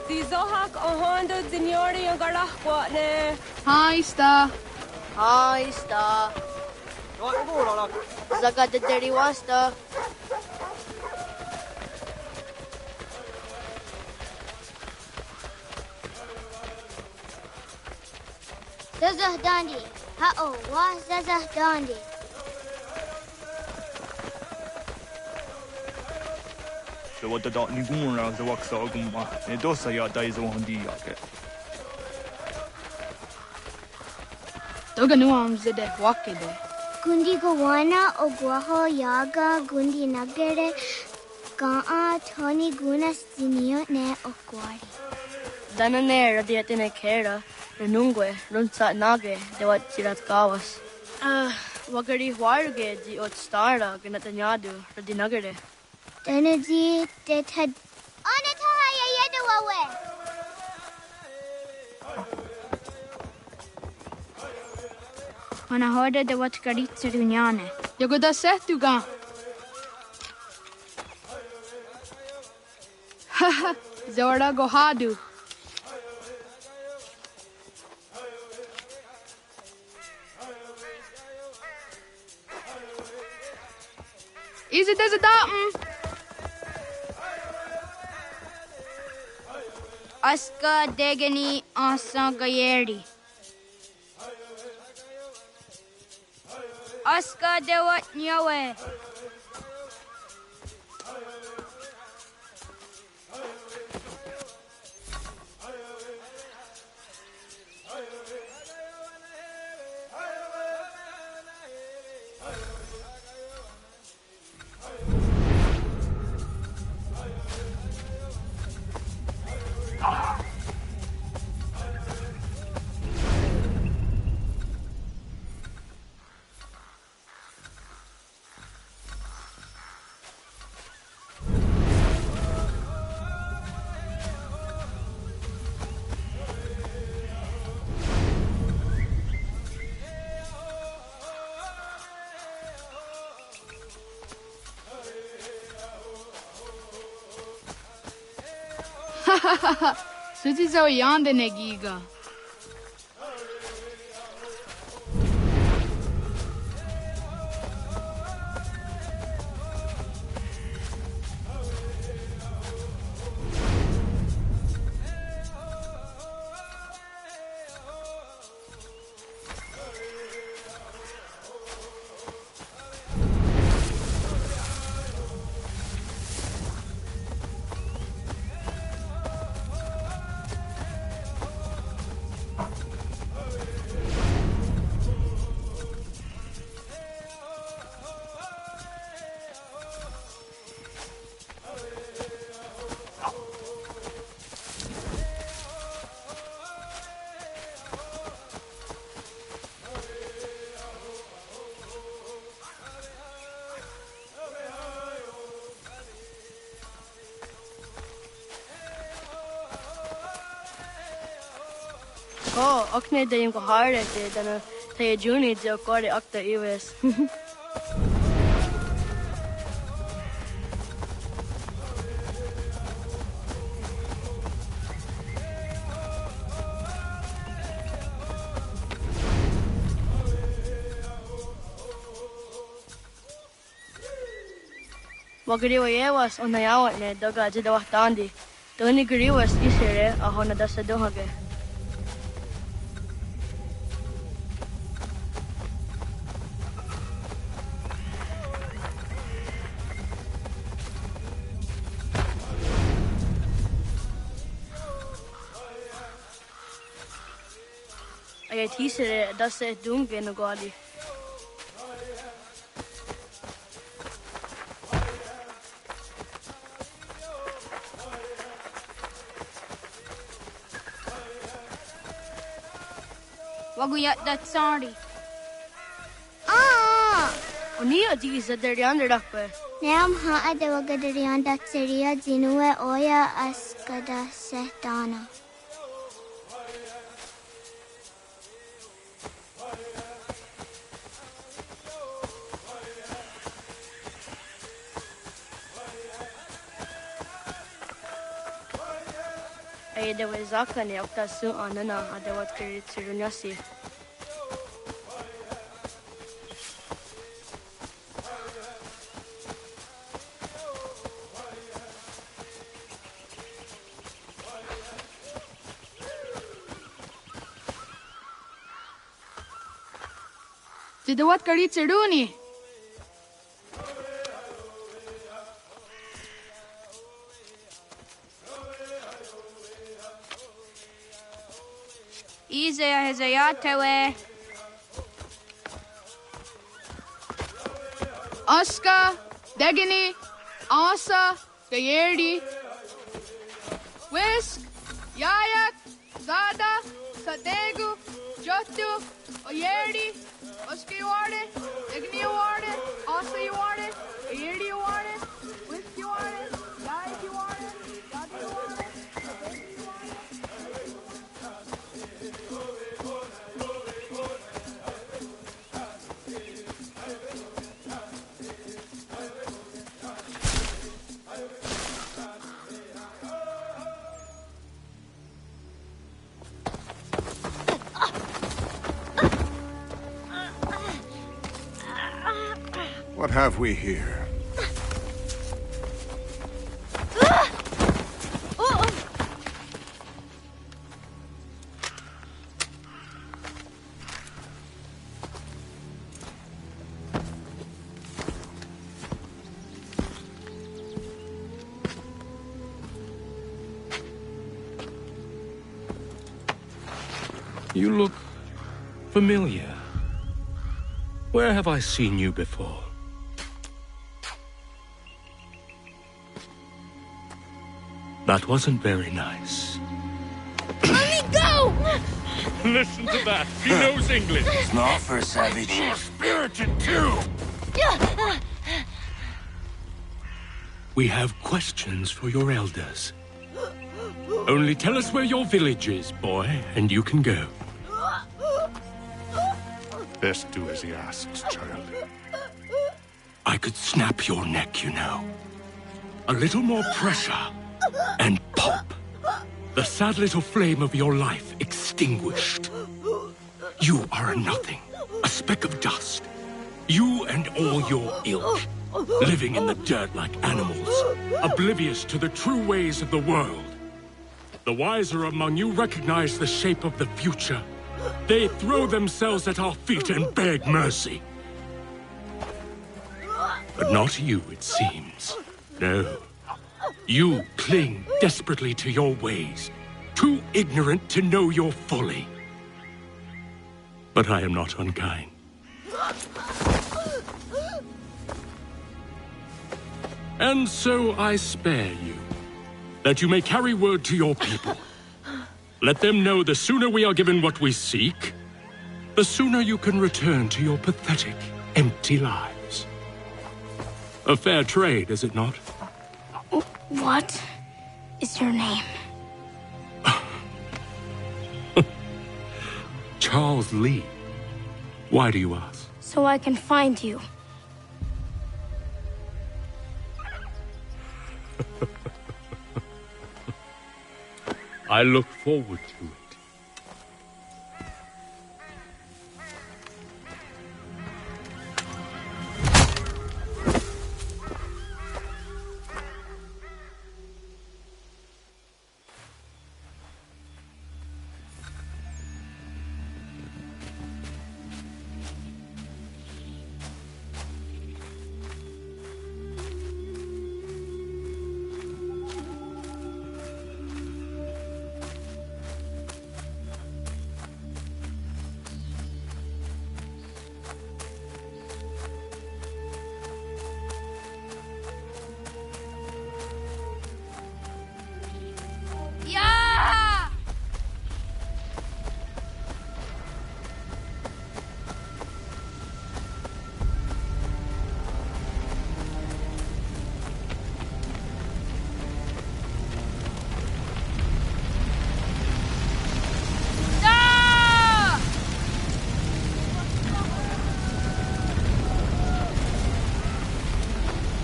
Di zohak ohando zinyori and garahwa ne. Hi, Sta. Hi, Sta. Zaga de deri wasta. Zazah dandi. Ha-oh, was zazah dandi. So what the dot ni gumra za waksa gumba. Ne dosa ya dai zo handi yake. Toga nuam zede wakede. Gundi Gawana Oguaho Yaga Gundi Nagere Gaa Tony Gunas Dinio Ne Okwari. Danane Radiatine Kera, Renungue, Runsa Nage, de what Tirat Gawas. Wagari Warge, the Ot Stara, Ganatanyadu, Radinagere. Danadi that had Onataya Yedawawe. When I heard the what Garitsa Dunyane. Yogoda Setuga. Haha, Zora Gohadu. Is it as a datum? Aska Degani Asa Gayeri. Aska de what Nyawe. Suzi zo yande negiga. ko, akne dayim ko harde te dana te juni je kore akta iwes. Wagariwa yewas onayawat ne doga jidawah tandi. Toni gariwas isere ahona dasa dohage. Ay tisere dasa dunge no gadi. Waguyat that sorry. Unia di zadarian rakpe. Neam ha ade wagadarian dat seria jinue oya askada sehtana. Ay de wezaka ne okta su anana adawat kiri tsirunyasi. Jidawat kari chiduni. Izaya Hezayatewe. Aska, Degini, Asa, Gayerdi, Whisk, Yayak, Zada, Sadegu, Jotu, Oyerdi, Oska you want it, Degini you want it, Asa you want it, Gayerdi you want it, Whisk you want it, Yayak you want it, Zada you want it. What have we here? You look familiar. Where have I seen you before? That wasn't very nice. Let me go! Listen to that. He knows English. It's not for a savage. You're spirited too. We have questions for your elders. Only tell us where your village is, boy, and you can go. Best do as he asks, child. I could snap your neck, you know. A little more pressure, and pop. The sad little flame of your life extinguished. You are a nothing, a speck of dust. You and all your ilk, living in the dirt like animals, oblivious to the true ways of the world. The wiser among you recognize the shape of the future. They throw themselves at our feet and beg mercy. But not you, it seems. No. You cling desperately to your ways, too ignorant to know your folly. But I am not unkind. And so I spare you, that you may carry word to your people. Let them know the sooner we are given what we seek, the sooner you can return to your pathetic, empty lives. A fair trade, is it not? What is your name? Charles Lee. Why do you ask? So I can find you. I look forward to it.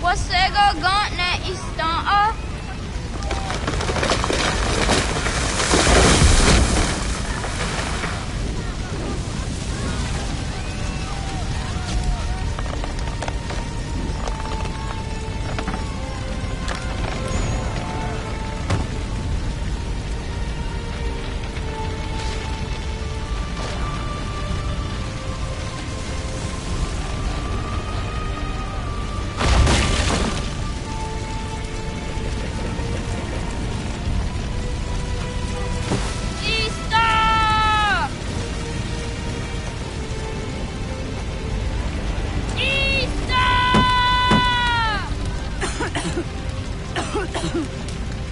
Wasego gauntlet istanta.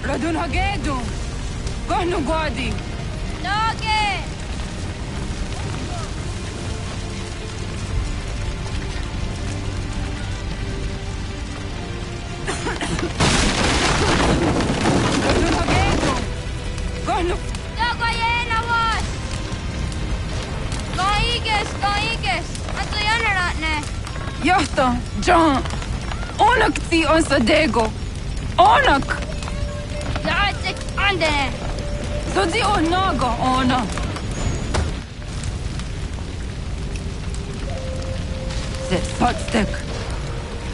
Radun Hagedu! Kohnu Gwadi! Doge! Radun Hagedu! Kohnu... Dogo yena was! Gaiges! Atu yanaratne! Johto, John! Onak ti on Sadego! Onak! Jaatsik andene! Zodi on naga, ona! Zet patstek!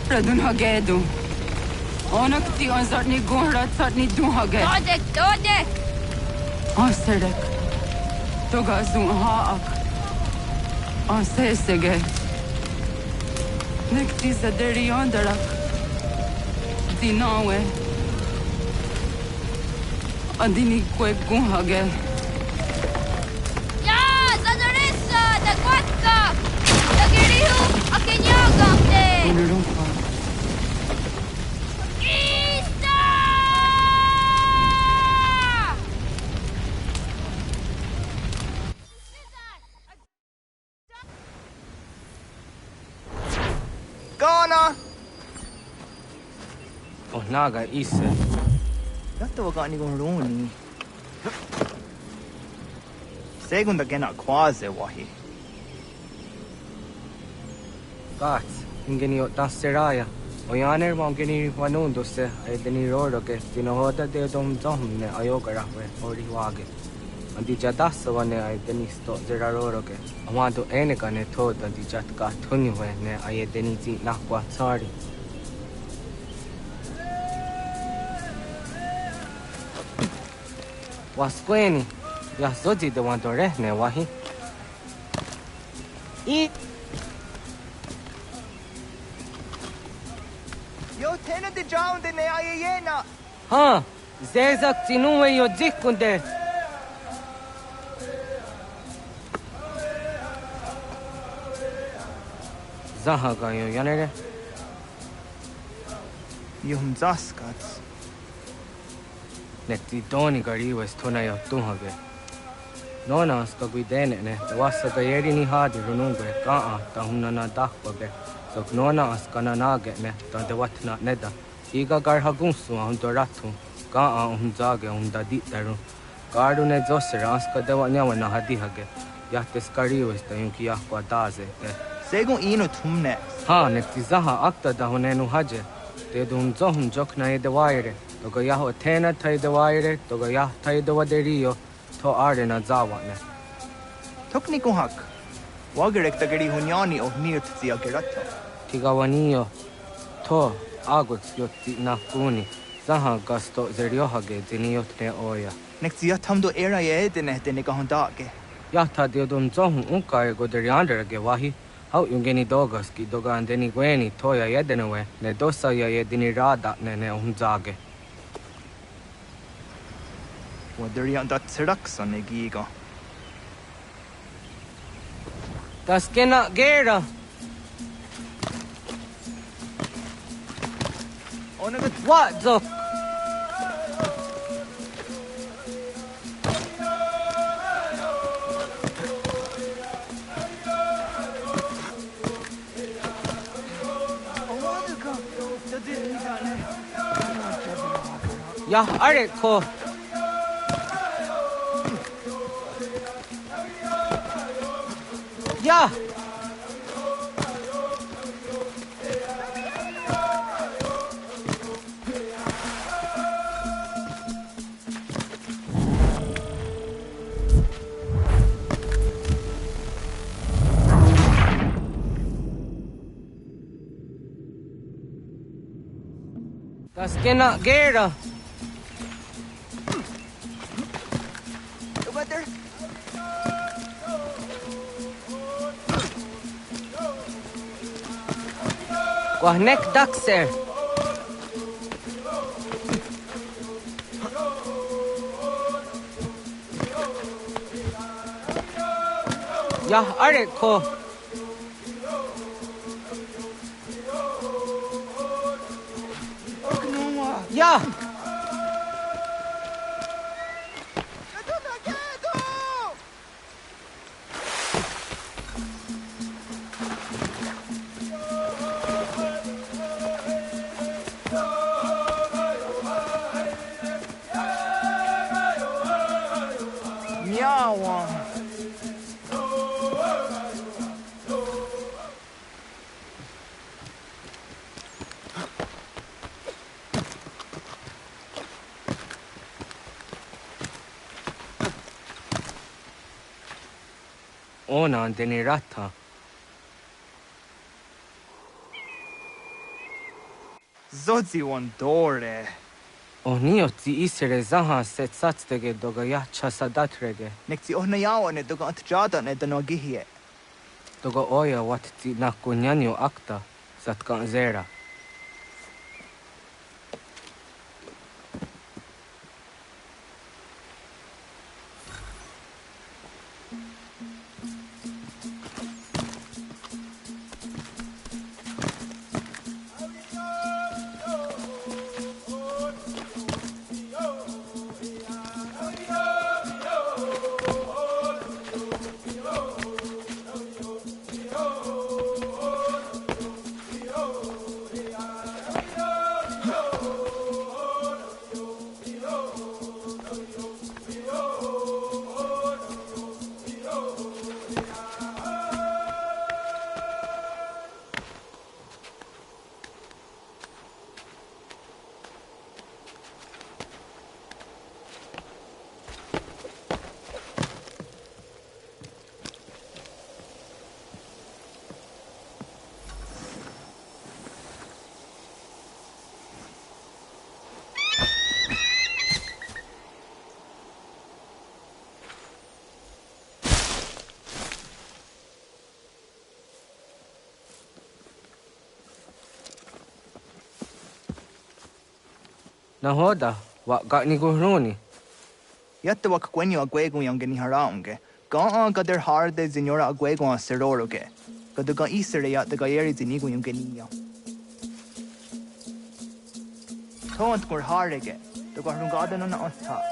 Radun Hagedu! Onak ti on zartni gunrat zartni duhage! Dodek! Anserek! Toga zun haak! Ansesege! Nekti zaderi ondarak! Dinawe! Andini kwe gunhage! Ya! Zadoressa! Da quatta! Da girihu! Akenyagante! Unurumpa! Ghana! Oh, naga ise. Yato wa gani gon roni. Segunda gena kwaze wahi. Gat, ingeni o danseraya. O yaner mongeni wanundo se ay deni roro ke tinohoda de dom ne ayogara we ori wage. Andi jadasa wane ay deni sto zera roro ke. Amado ene kane thod andi jatka thuni we ne ay deni zi nakwa sorry. Wasqueni, ya zodi de wanto rehne wahi. Yo tena de jaun de ne ayena. Ha, zezak tinuwe yo dikunde. Zahaga yo yanere. Yum zaskats. Nekti doni gari was tuna yo tuhage. Nona sto guidene ne wasa ga yeri ni hadi runungue ka ta hunna na dakbage. So nona as kana nage ne ta de watna neda. Iga gar hagunsu on doratu ka on zage on dadi taru. Gardu ne zosera as ka de wanya wana hadi hage. Jahtes kariuista jonkin jahkoa taase. Segun inu tumne. Nekti zaha akta dahonenu haje. Tedun zohun jokna ede waire. Toga yaho tena taide waire, toga yah taide waderio, to arena zawane. Tokni kuhak. Wagerek tagari hunyani o nirt zia geratta. Tigawanio, to aguts yotti nakuni. Zaha gasto zeriohage diniotne oya. Nekti yatamdo era yedene dene kahondake. Yahta deodun zohun unkae goderianderage wahi. Hau yungeni dogas ki dogan deni gweni toya yedenewe, ne dosa ya yedini rada ne unzage. Waderian dat tiraxa ne giga. Das kena gera. Onagat what zo? Ya are ko. Ya. Das kena gera. Wahnek dakser. Ya are ko. Ya. Ona deni rata. Zodzi wan dore. Onioti isere zaha set satstege doga ya chasadatrege. Nekti ohnayawane doga antjadane danogihie. Doga oya watti nakunyanyo akta zatkan zera. Nahoda, wa gani guruni. Yatta wak kwenyo agwego yang gani haraunge. Ga gader harde zinora agwego a seroroge. Gaduga isere yatta gayeri zinigo yung ganiya. Tont gur harege. Duga hrungada no na otta.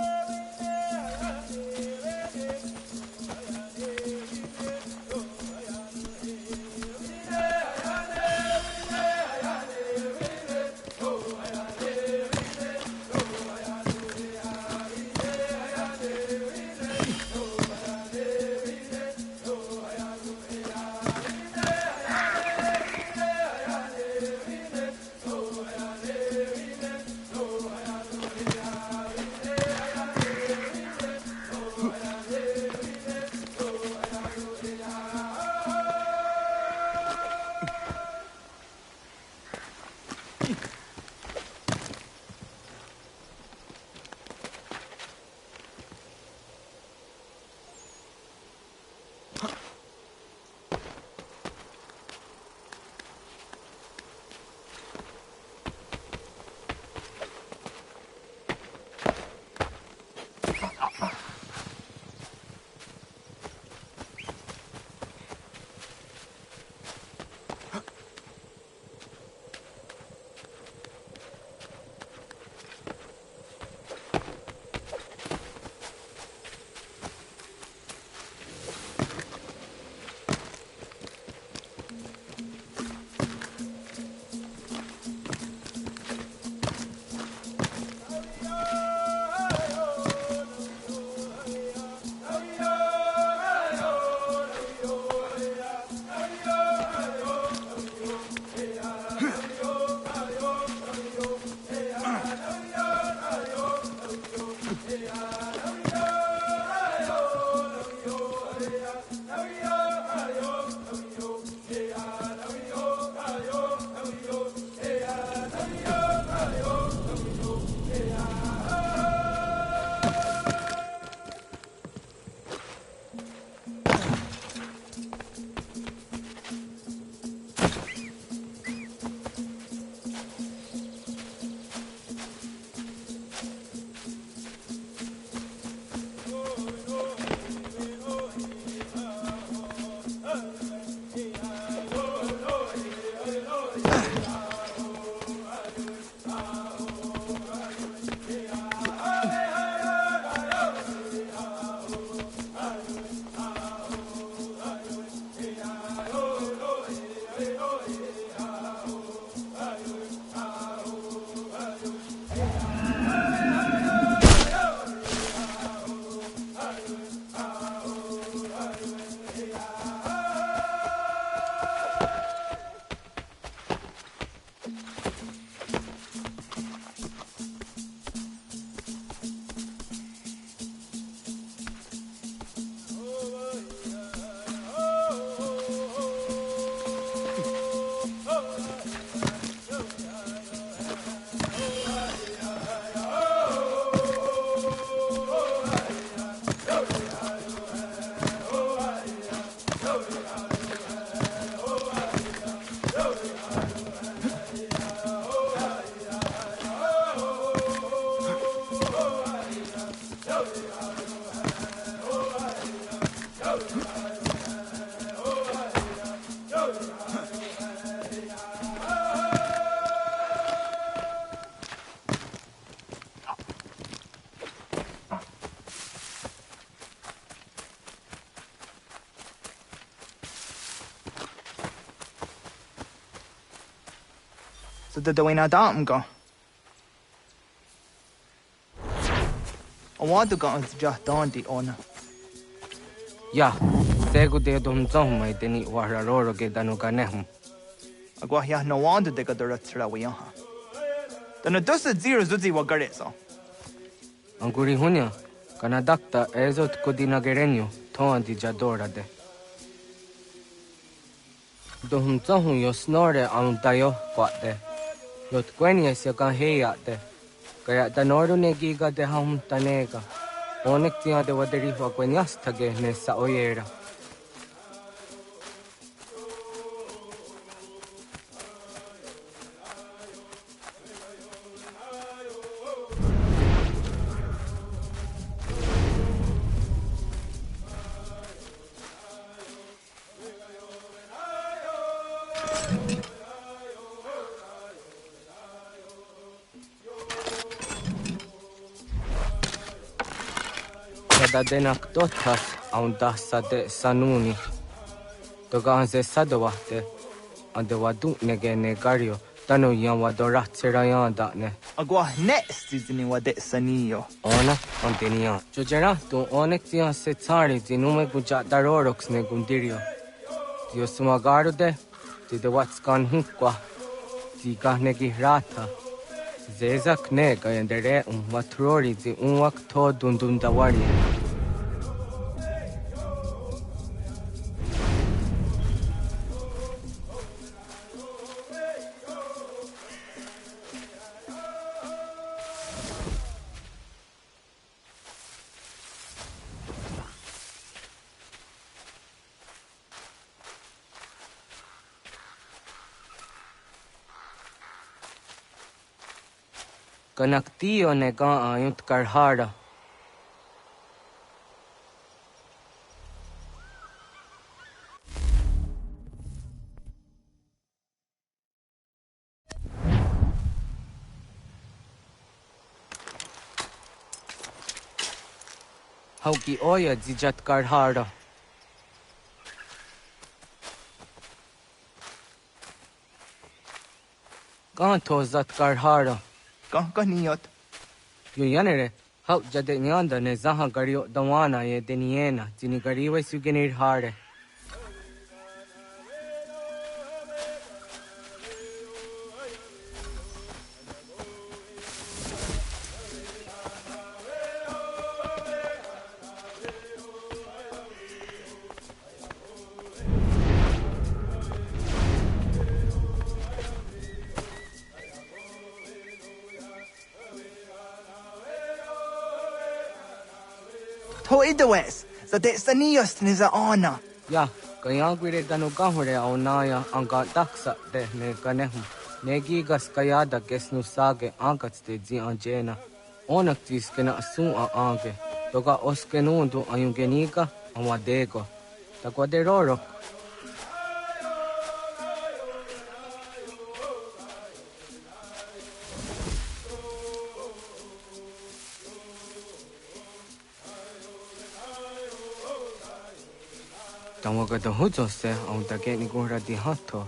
So the doina dam go. I want to go on just down the honor. Yeah, segu de dum zom mai deni wahra roro ge danu ganehum. Agwa ya no wonder de gadura tra we ha. Then does the zero zuzi wa gareso. Anguri hunya, kana dakta ezot kodina gerenyo, ton di jadora de. Dum zom yo snore am dayo kwate. Yot kwenya se ka heya de. Kaya tanoru ne giga de ham tanega. Onek tia de waderi wa kwenyas tage ne sa oyera. Da denak dotas aun dasa de sanuni. Toga se sadawate ande wadu nege negario tano yan wadorat serayan da ne. Agwa next is ni wade sanio. Ona antenia. Jojera tu onek tia se tsari tinume guja darorox ne gundirio. Dio sumagaro de ti de what's gone hukwa. Ti gahnegi rata. Zezak nega yandere watrori ti unwak to dundun dawari. Kanaktiyo ne ga ayut karhara. Hauki oya zijat karhara. Kanto zat karhara. Kahkaniot. Yo yanere, hau jade nyanda ne zaha gario dawana ye deniena, jini gariwe sugenir hare. To idawes, so de sanios niza ona. Ya, kaya gwire danu gahure aunaya anga daksa de ne ganehum. Negigas kaya da gesnu sage angats de zi anjena. Onak tis kena asun a ange. Toga oskenundu ayungenika amadego. Takwa de rorok. Tawaga da hujo se aun take ni gora di hatto.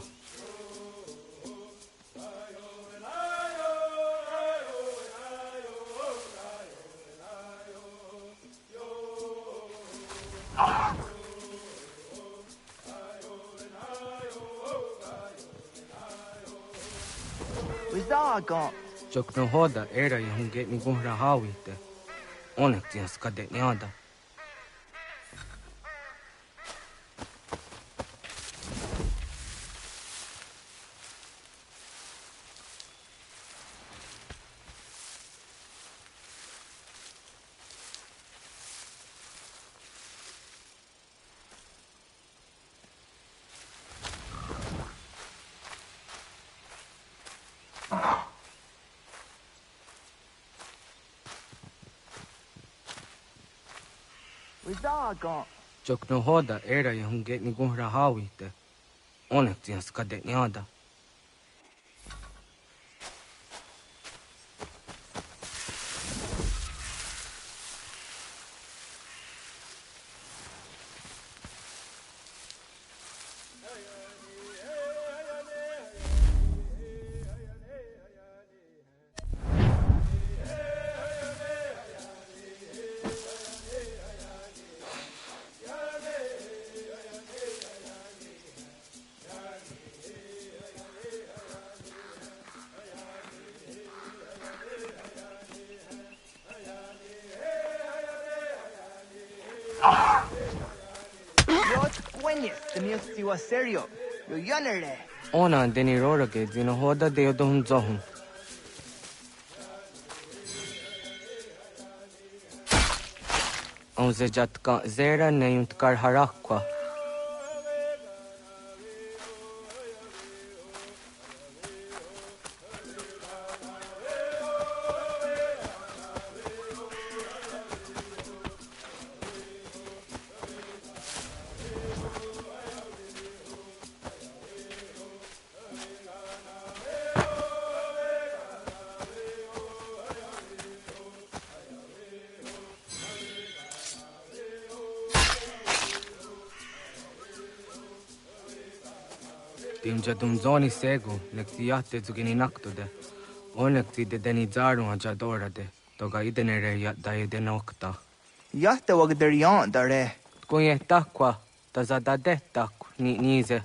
Wizaga. Jokno hoda era yunge ni gora hawite. Onek tias kade nyada. Wizaga. Jokno hoda era yunge ni gora hawite. Onek tias kade nyada. Gwenye, the news to was serio. You yonere. Ona deni roroke zino hoda de odon zohum. On se jatka zera neiunt kar harakwa. Timja dumzoni segu, lektiate zugini naktude. Onekti de deni zaru ajadorade, toga idenere yaddaide nokta. Yatte wagderian dare. Kunye takwa, tazadade tak nize.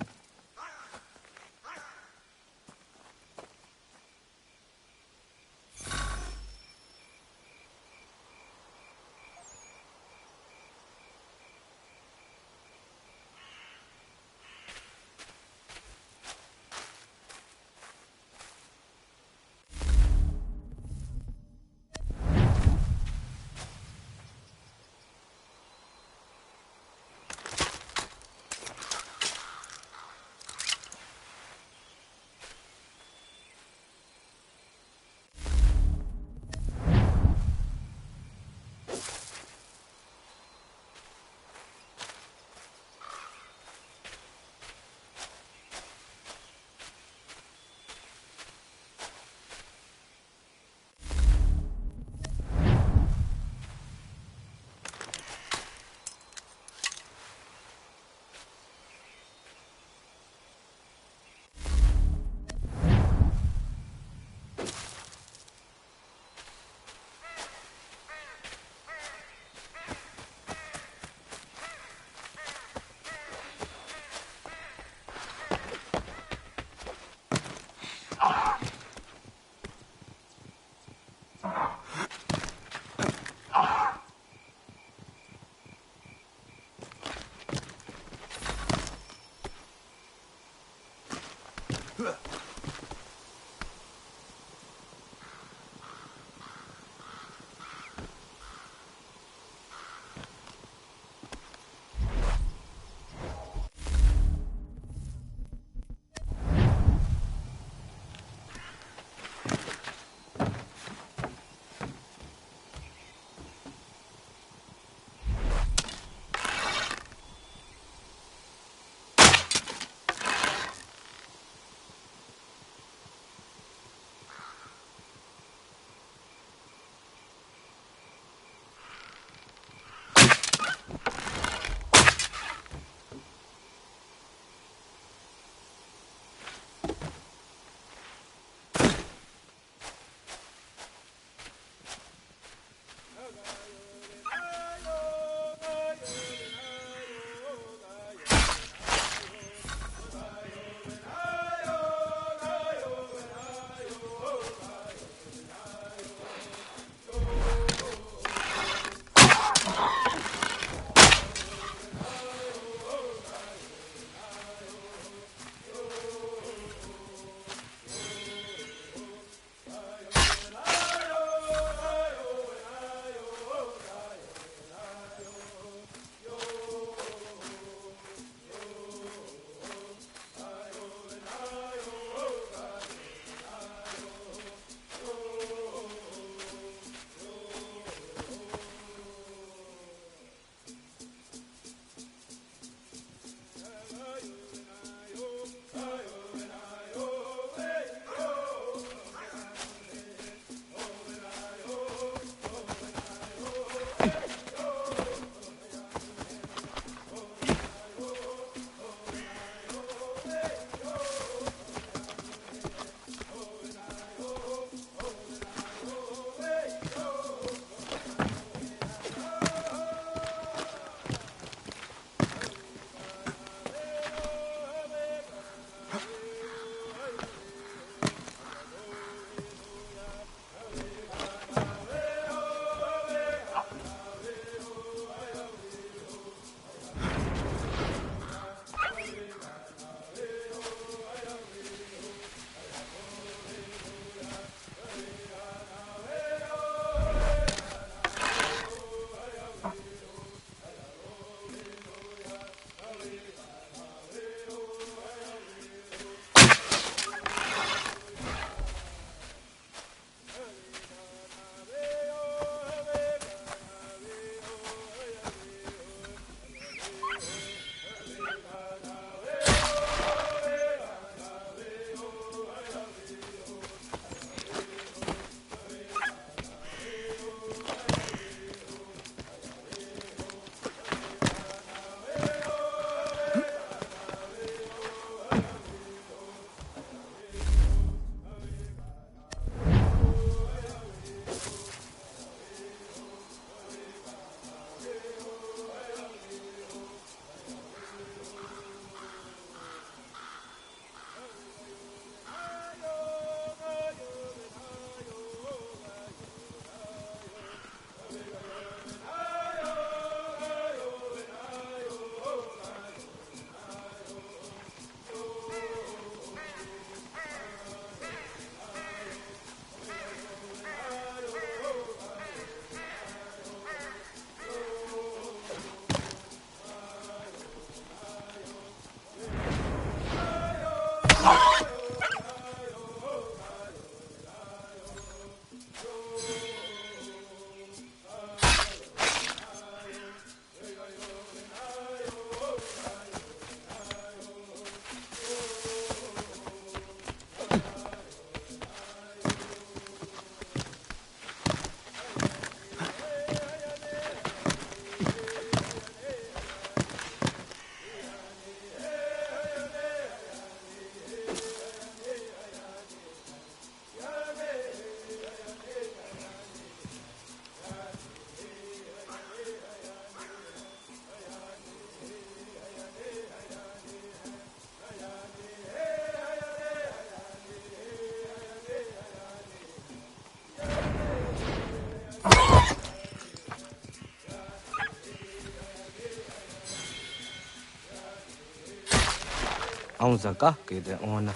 Aunzaka ke de ona.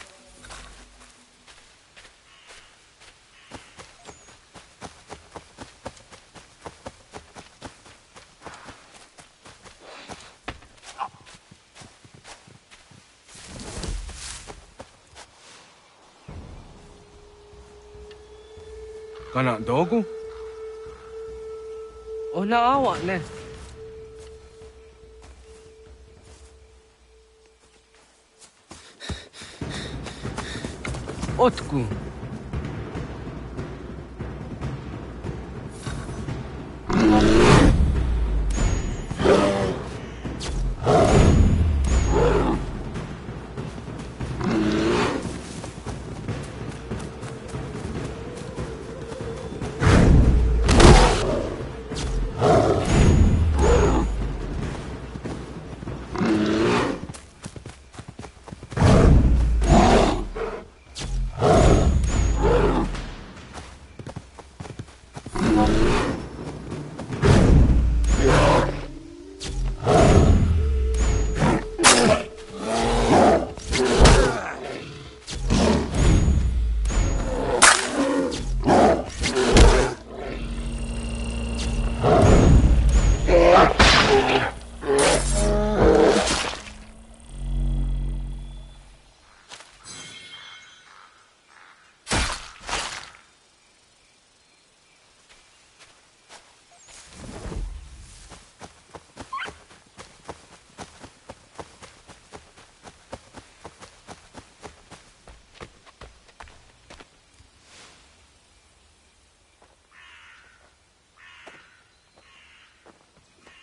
Kana dogu? Ona awa ne. Otku.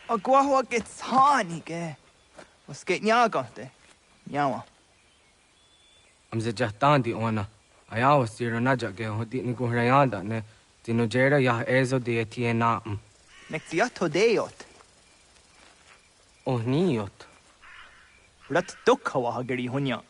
Agua gets honey, ke. Was geht nyagante? Nyawa. Amze jahtandi ona. Ayawa siro naja ge hodi ni guhrayanda ne. Tino jera ya ezo de tiena. Nexiato deot. Oh niot. Rat dukhawa hageri hunya.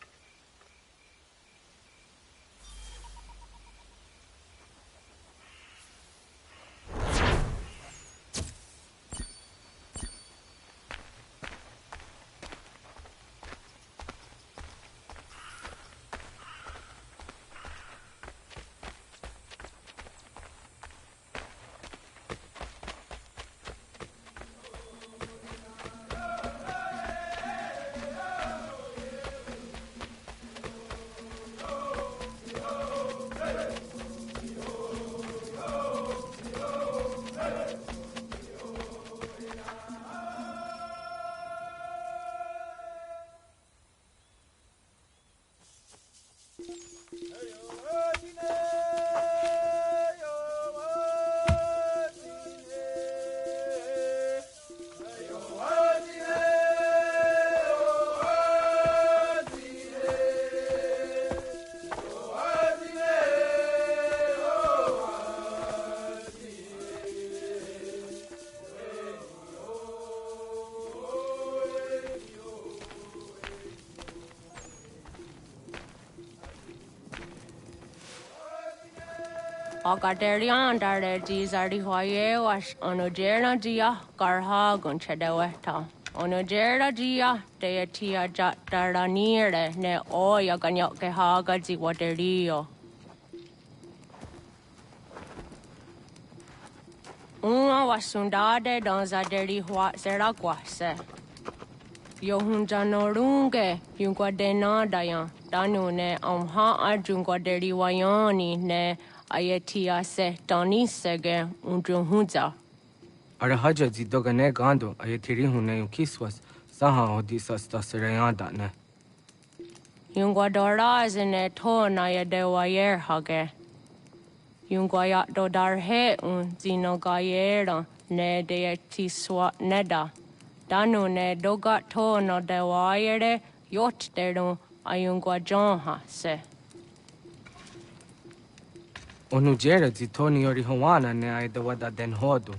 Agaderian dare dizardi hoye was onojera dia garha gunchedeweta. Onojera dia deatia jataraniere ne oya ganyoke haga zi waterio. Una wasundade donzaderi hua seraquase. Yohunjanorunge yunguadenadayan danune amha ajunguaderi wayani ne Ayatia se Donisege Undruhunza. Arahaja zidogane gando ayatiri hune ukiswas saha odisas tasirayanda ne. Yunguadora is in a ton ayadewayer hage. Yunguayat dodarhe zinogayera ne deatiswa neda. Danu ne dogat tono dewayere yot deru ayunguajonha se. Onujera zitoni yori hawana ne aidawada den hodu.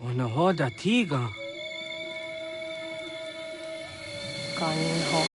Ona hoda tiga. Kanin ho.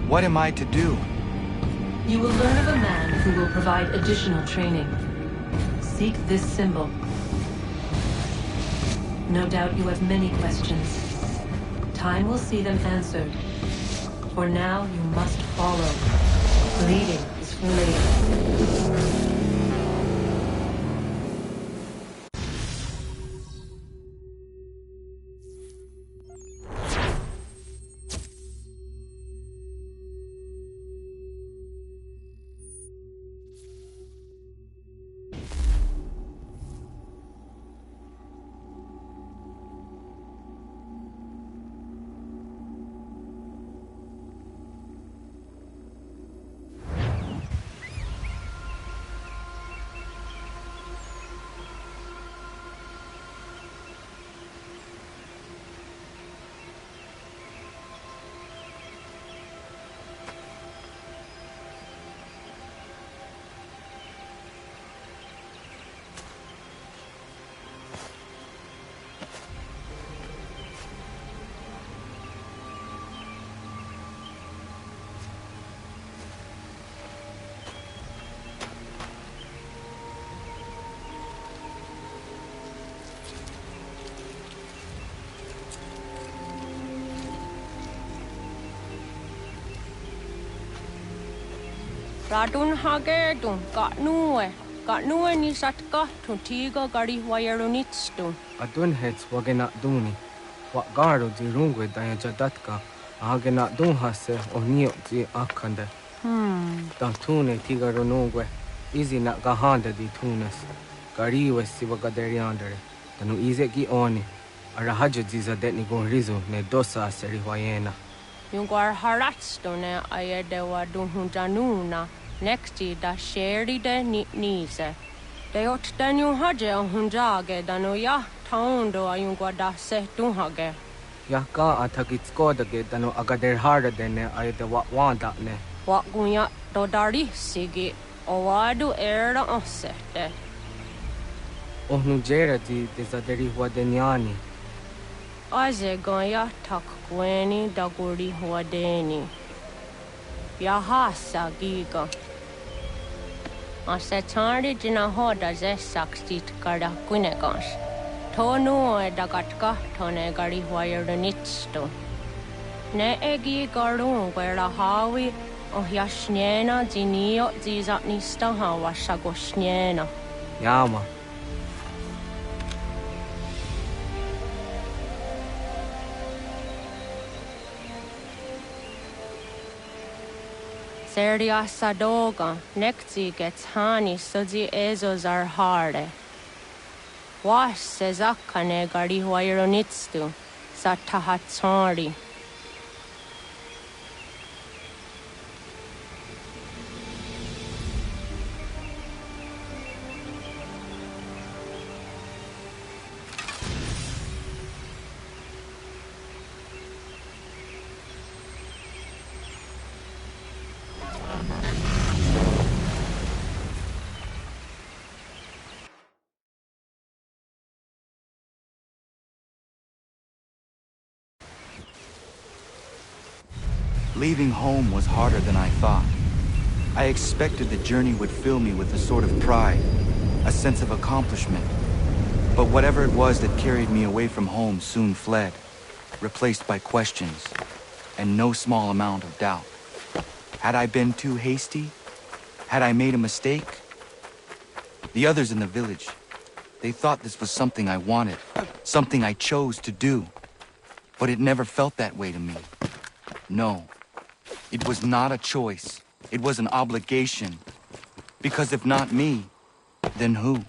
What am I to do? You will learn of a man who will provide additional training. Seek this symbol. No doubt you have many questions. Time will see them answered. For now, you must follow. Leading is for later. Radun hagedun Gatnue ni satka to tiga gari wayarunitstun. Adun hets wagena duni. Garo di rungwe daya jadatka. Agena don hase o nio di akande. Da tune tigaro nungwe. Easy na gahanda di tunes. Gariwe siwa gaderiandere. Tanu ize ki oni. Arahajo ziza detni gon rizo ne dosa aseri wayena. Yungar haratstone ayedewa dunhunjanuna. Nexti da sheri de nise. De ot danu haje hunjage danu ya taundo ayungwa da se dunhage. Yaka atakitskoda danu agader harda dene ayedewa wanda ne. Wagunya dodari sigi owadu era osete. Ohnujera di desaderi huadeniani. Aze goya takweni daguri huadeni. Yahasa giga. Asetari jina hoda ze sakstit kada kunegas. Tonu e dagatka tone gari huayernitsto. Ne egi garun gwera hawi o yashnena zinio zizatnista hawa shagoshnena. Yama. Seria sadoga, nekti gets hani sudzi ezos are harde. Was sezakane gari huayronitstu, satahatsari. Leaving home was harder than I thought. I expected the journey would fill me with a sort of pride, a sense of accomplishment. But whatever it was that carried me away from home soon fled, replaced by questions, and no small amount of doubt. Had I been too hasty? Had I made a mistake? The others in the village, they thought this was something I wanted, something I chose to do. But it never felt that way to me. No. It was not a choice. It was an obligation. Because if not me, then who?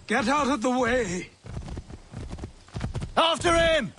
Get out of the way! After him!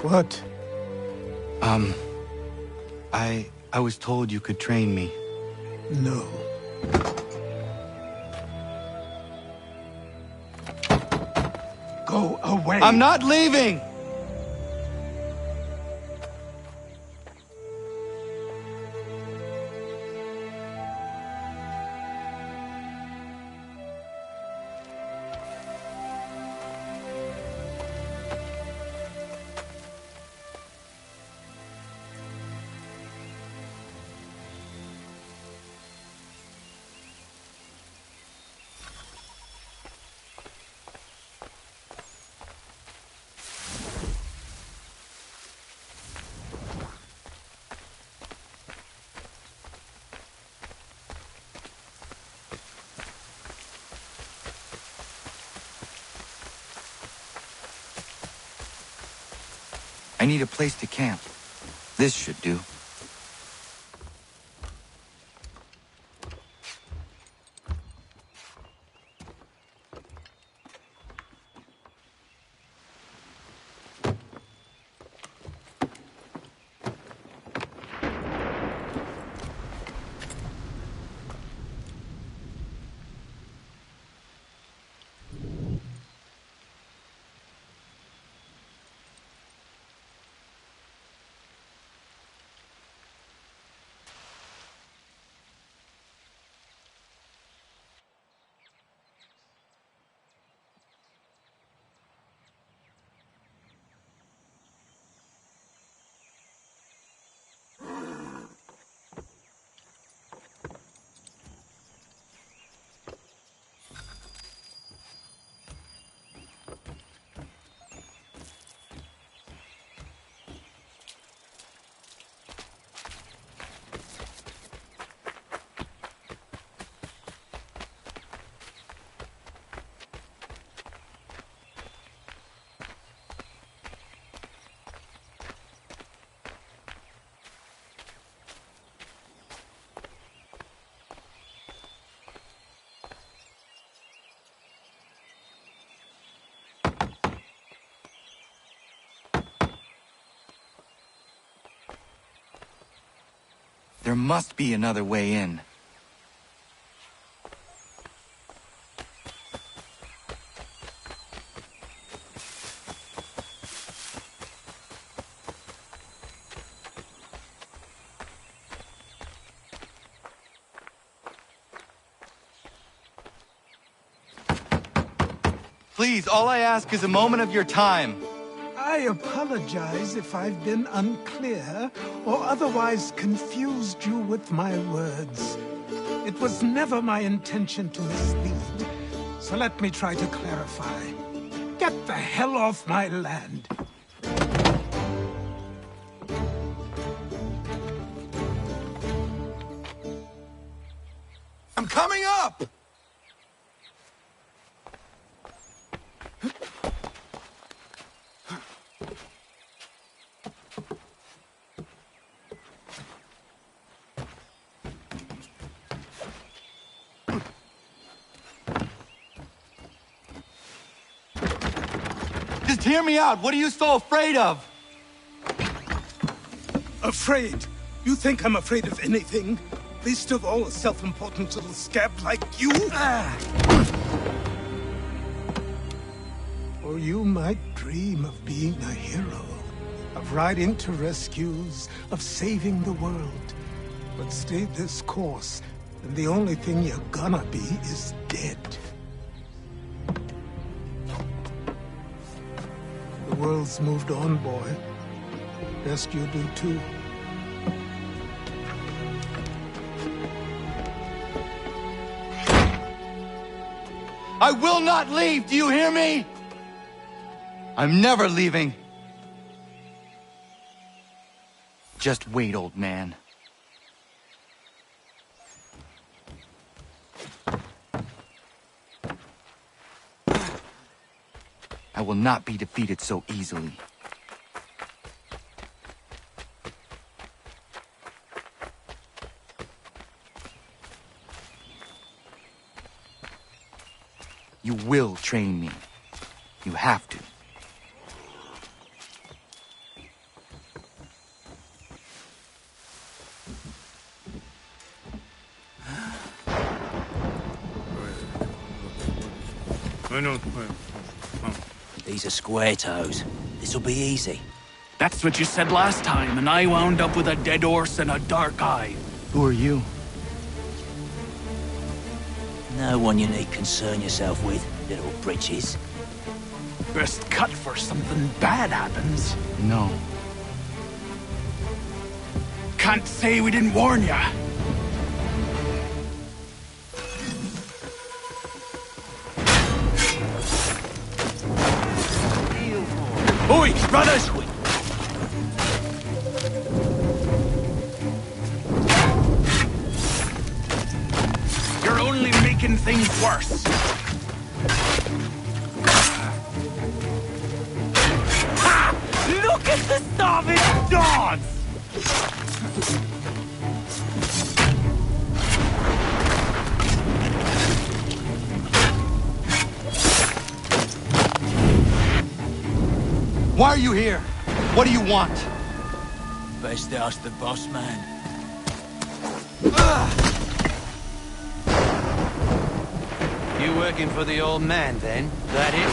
What? I was told you could train me. No. Go away! I'm not leaving! I need a place to camp. This should do. There must be another way in. Please, all I ask is a moment of your time. I apologize if I've been unclear or otherwise confused you with my words. It was never my intention to mislead, so let me try to clarify. Get the hell off my land. I'm coming up! Just hear me out. What are you so afraid of? Afraid? You think I'm afraid of anything? Least of all a self-important little scab like you? Or you might dream of being a hero, of riding to rescues, of saving the world. But stay this course, and the only thing you're gonna be is dead. The world's moved on, boy. Best you do too. I will not leave, do you hear me? I'm never leaving. Just wait, old man. I will not be defeated so easily. You will train me. You have to. These are square toes. This'll be easy. That's what you said last time, and I wound up with a dead horse and a dark eye. Who are you? No one you need concern yourself with, little britches. Best cut for something bad happens. No. Can't say we didn't warn ya. Oi, brothers! You're only making things worse. Ha! Look at the starving dogs! Why are you here? What do you want? Best ask the boss man. You working for the old man, then? That it?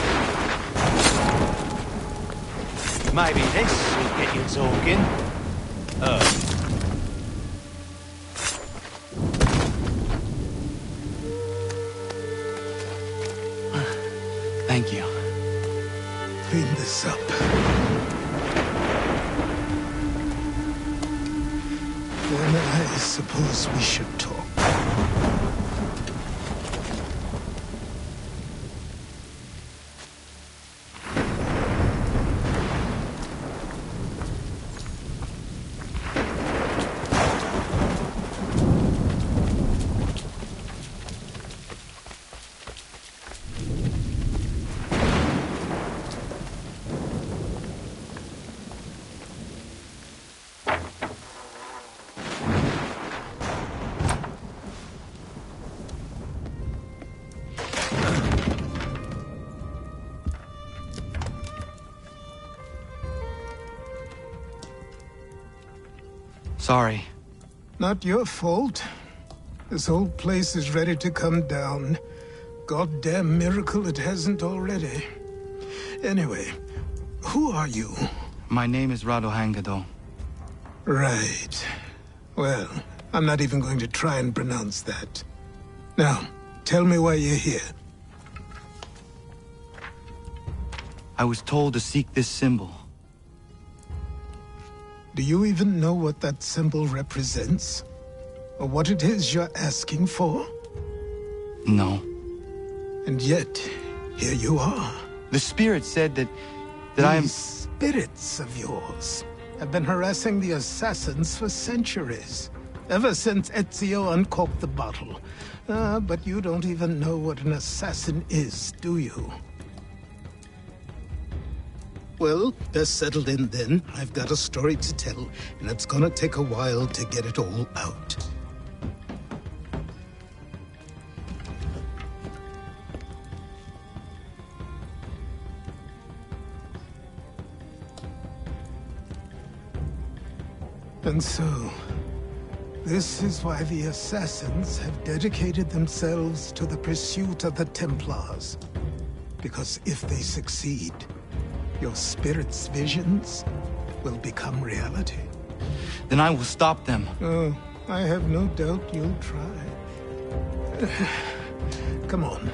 Maybe this will get you talking. Thank you. Clean this up. Then I suppose we should talk. Sorry. Not your fault. This whole place is ready to come down. Goddamn miracle it hasn't already. Anyway, who are you? My name is Radohangado. Right. Well, I'm not even going to try and pronounce that. Now, tell me why you're here. I was told to seek this symbol. Do you even know what that symbol represents? Or what it is you're asking for? No. And yet, here you are. The spirit said that I am... These spirits of yours have been harassing the assassins for centuries. Ever since Ezio uncorked the bottle. But you don't even know what an assassin is, do you? Well, best settled in then. I've got a story to tell, and it's gonna take a while to get it all out. And so, this is why the Assassins have dedicated themselves to the pursuit of the Templars. Because if they succeed, your spirit's visions will become reality. Then I will stop them. Oh, I have no doubt you'll try. Come on,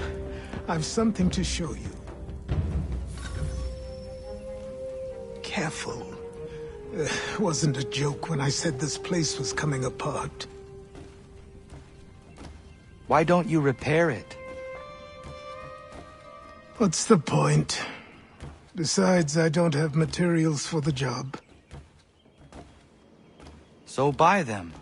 I've something to show you. Careful. Wasn't a joke when I said this place was coming apart. Why don't you repair it? What's the point? Besides, I don't have materials for the job. So buy them.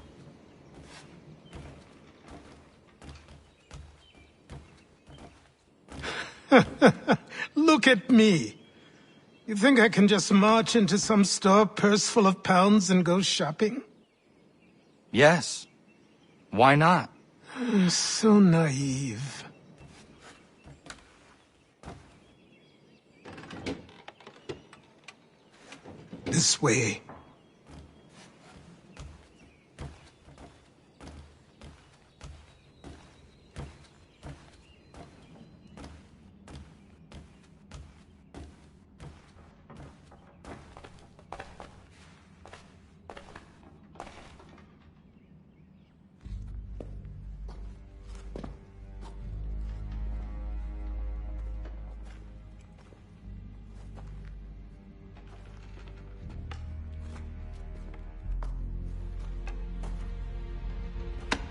Look at me! You think I can just march into some store, purse full of pounds, and go shopping? Yes. Why not? So naive. This way.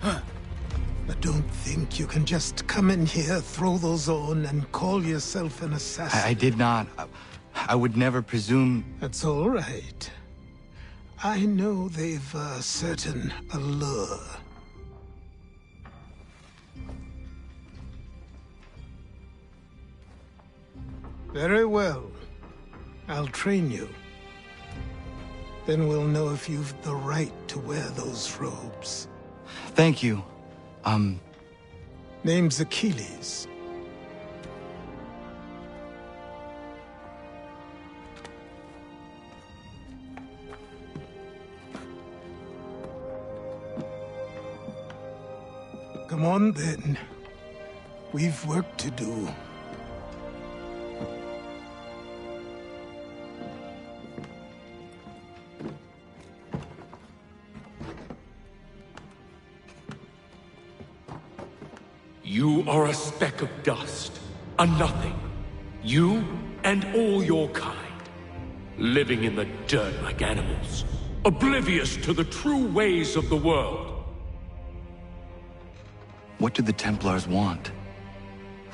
I don't think you can just come in here, throw those on, and call yourself an assassin. I did not. I would never presume... That's all right. I know they've a certain allure. Very well. I'll train you. Then we'll know if you've the right to wear those robes. Thank you. Name's Achilles. Come on, then. We've work to do. You are a speck of dust, a nothing. You and all your kind, living in the dirt like animals, oblivious to the true ways of the world. What do the Templars want?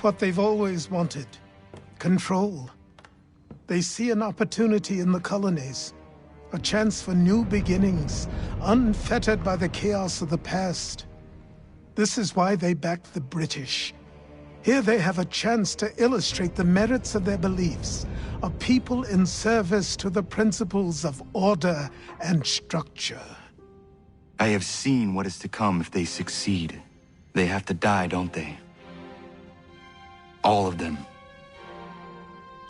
What they've always wanted. Control. They see an opportunity in the colonies. A chance for new beginnings, unfettered by the chaos of the past. This is why they backed the British. Here they have a chance to illustrate the merits of their beliefs, a people in service to the principles of order and structure. I have seen what is to come if they succeed. They have to die, don't they? All of them.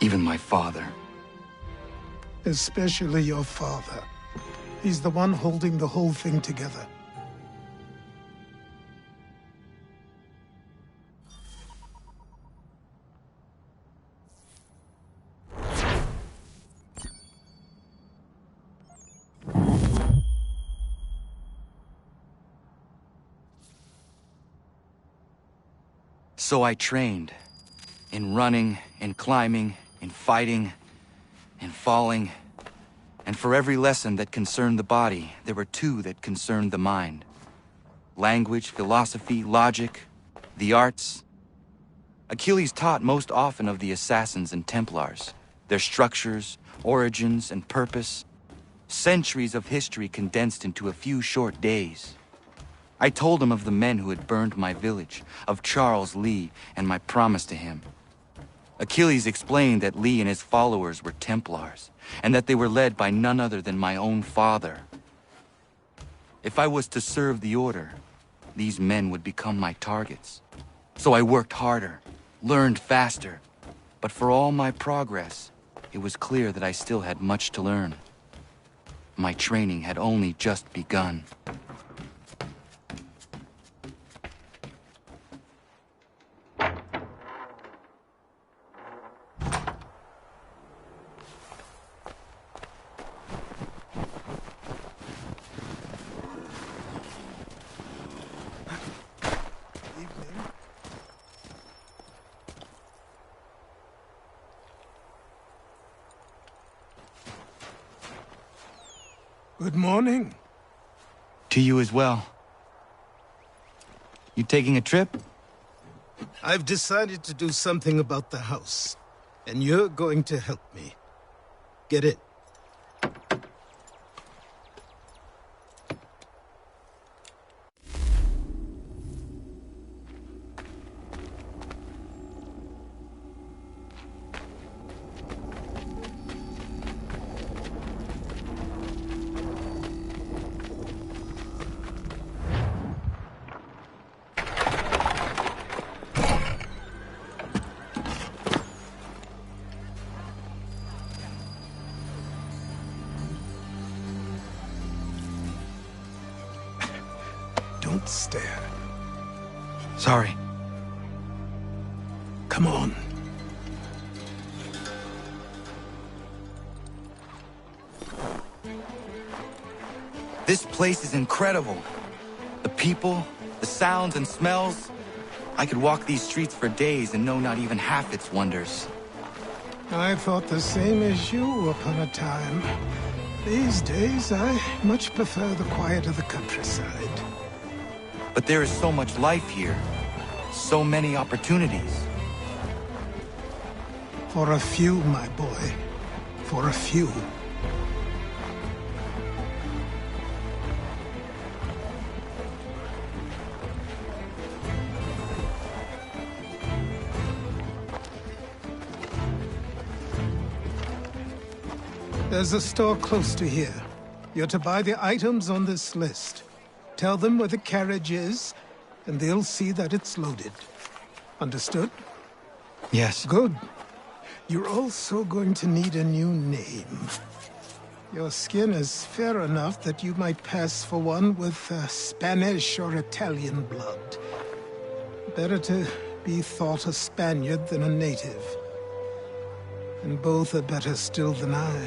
Even my father. Especially your father. He's the one holding the whole thing together. So I trained. In running, in climbing, in fighting, in falling. And for every lesson that concerned the body, there were two that concerned the mind. Language, philosophy, logic, the arts. Achilles taught most often of the Assassins and Templars, their structures, origins, and purpose. Centuries of history condensed into a few short days. I told him of the men who had burned my village, of Charles Lee and my promise to him. Achilles explained that Lee and his followers were Templars, and that they were led by none other than my own father. If I was to serve the Order, these men would become my targets. So I worked harder, learned faster, but for all my progress, it was clear that I still had much to learn. My training had only just begun. Good morning. To you as well. You taking a trip? I've decided to do something about the house, and you're going to help me. Get it? Don't stare. Sorry. Come on. This place is incredible. The people, the sounds and smells. I could walk these streets for days and know not even half its wonders. I thought the same as you upon a time. These days, I much prefer the quiet of the countryside. But there is so much life here. So many opportunities. For a few, my boy. For a few. There's a store close to here. You're to buy the items on this list. Tell them where the carriage is, and they'll see that it's loaded. Understood? Yes. Good. You're also going to need a new name. Your skin is fair enough that you might pass for one with Spanish or Italian blood. Better to be thought a Spaniard than a native. And both are better still than I.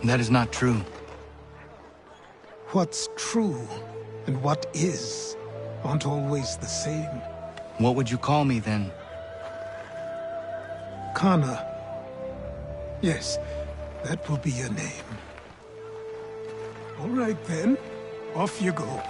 That is not true. What's true and what is aren't always the same. What would you call me then? Kana. Yes, that will be your name. All right then, off you go.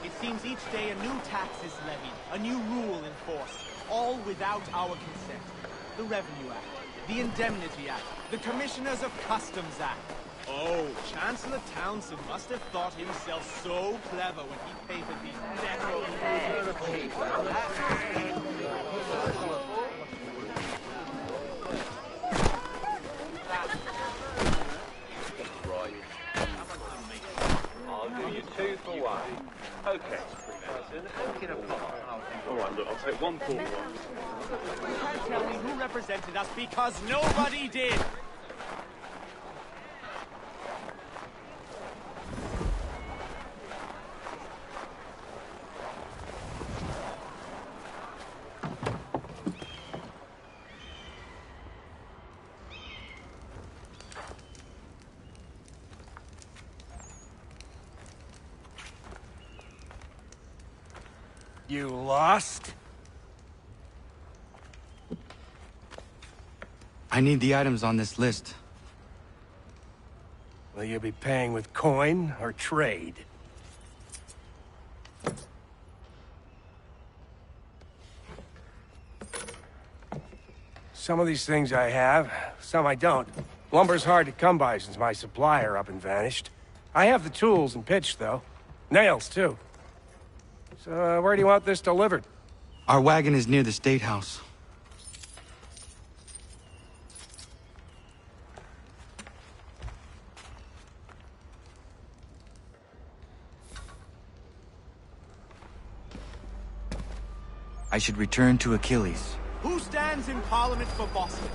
It seems each day a new tax is levied, a new rule enforced, all without our consent. The Revenue Act, the Indemnity Act, the Commissioners of Customs Act. Oh, Chancellor Townsend must have thought himself so clever when he papered these I'll do you 2 for 1. Okay. All right, look, I'll take 141. You can't tell me who represented us because nobody did. You lost? I need the items on this list. Will you be paying with coin or trade? Some of these things I have, some I don't. Lumber's hard to come by since my supplier up and vanished. I have the tools and pitch, though. Nails, too. So, where do you want this delivered? Our wagon is near the State House. I should return to Achilles. Who stands in Parliament for Boston?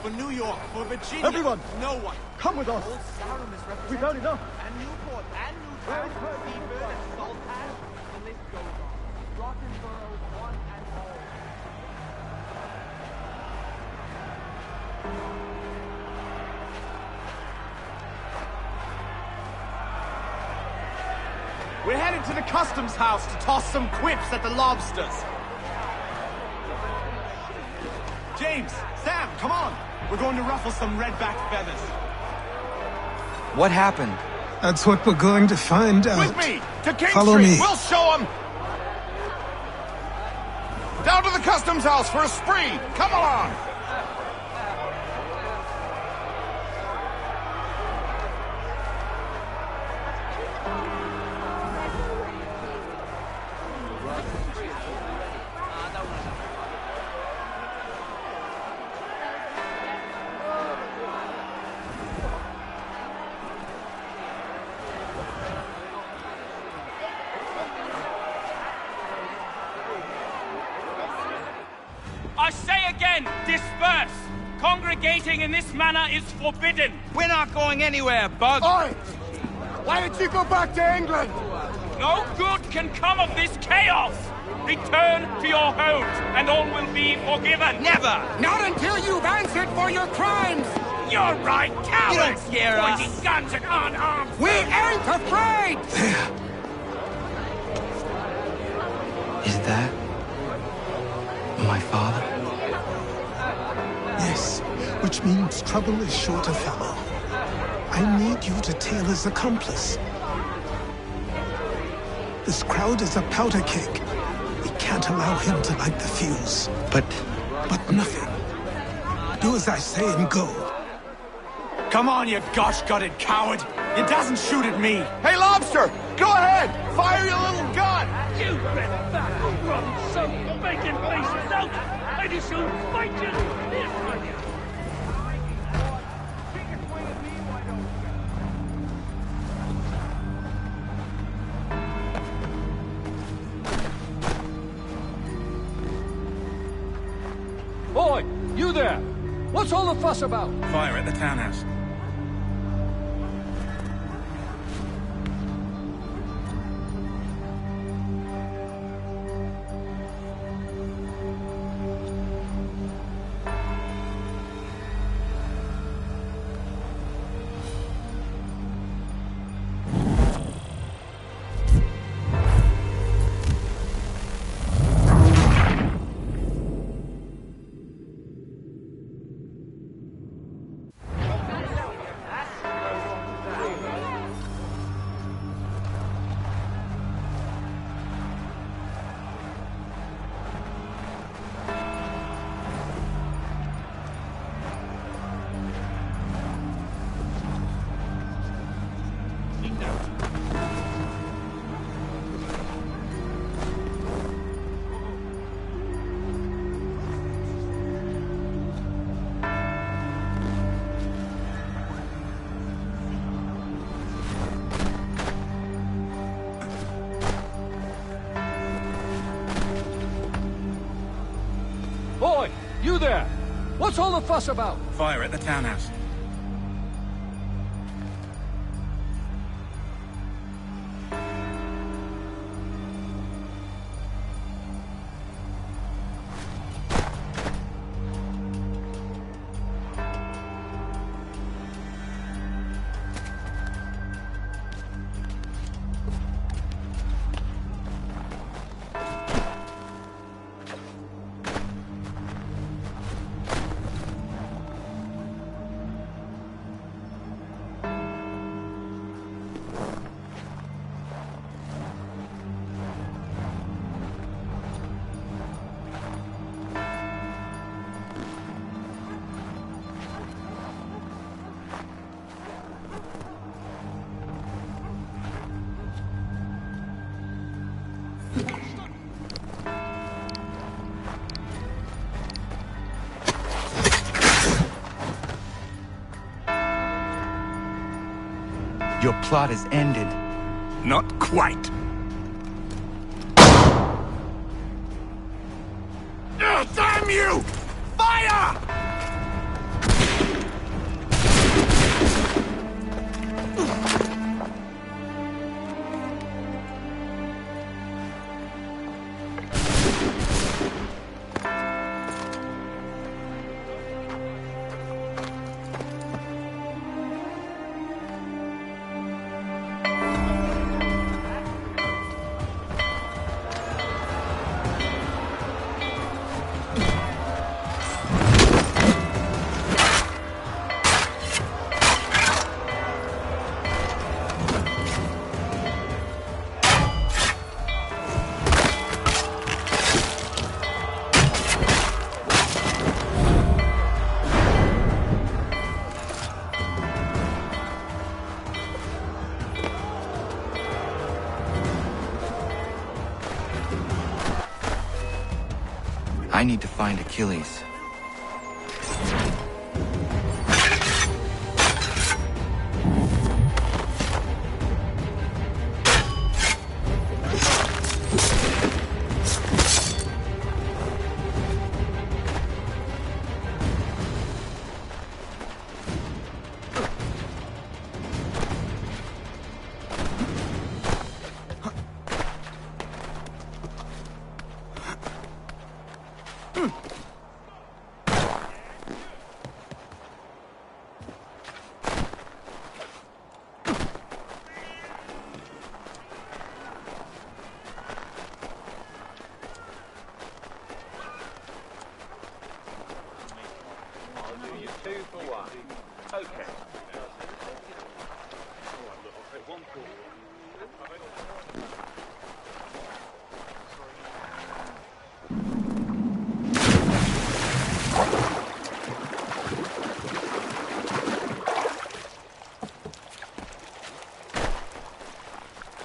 For New York? For Virginia? Everyone! No one. Come with us! Old Sarum is represented. We've had enough! And Newport, and Newtown, Seaford, and Saltpan. The list goes on. Rottenborough, one and all. We're headed to the customs house to toss some quips at the lobsters. James, Sam, come on. We're going to ruffle some red-backed feathers. What happened? That's what we're going to find out. With me! To King Follow Street! me. We'll show them! Down to the customs house for a spree! Come along! I say again, disperse! Congregating in this manner is forbidden! We're not going anywhere, Bug! Oi! Why did you go back to England? No good can come of this chaos! Return to your homes, and all will be forgiven! Never! Not until you've answered for your crimes! You're right, cowards! You don't scare us. Pointing guns at unarmed! We ain't afraid! Is that my father? Yes, which means trouble is sure to follow. I need you to tail his accomplice. This crowd is a powder keg. We can't allow him to light the fuse. But nothing. Do as I say and go. Come on, you gosh-gutted coward! It doesn't shoot at me! Hey, Lobster! Go ahead! Fire your little gun! You red back, rotten son, bacon faces out! I just soon fight you! This one, you! Boy, you there! What's all the fuss about? Fire at the townhouse. You there! What's all the fuss about? Fire at the townhouse. Your plot is ended. Not quite. Damn you! Fire! I need to find Achilles.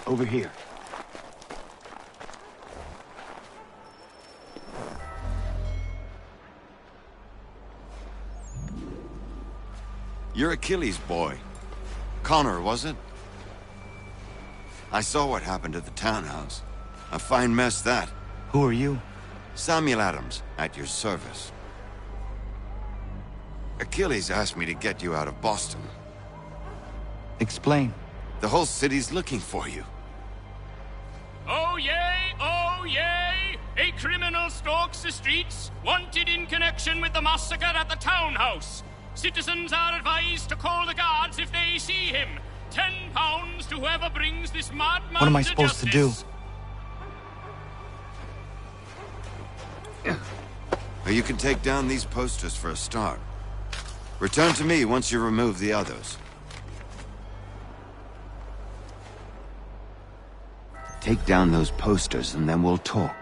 Over here. You're Achilles' boy. Connor, was it? I saw what happened at the townhouse. A fine mess, that. Who are you? Samuel Adams, at your service. Achilles asked me to get you out of Boston. Explain. The whole city's looking for you. Oh yay, oh yay! A criminal stalks the streets, wanted in connection with the massacre at the townhouse. Citizens are advised to call the guards if they see him. £10 to whoever brings this madman What am I supposed to do? Or you can take down these posters for a start. Return to me once you remove the others. Take down those posters and then we'll talk.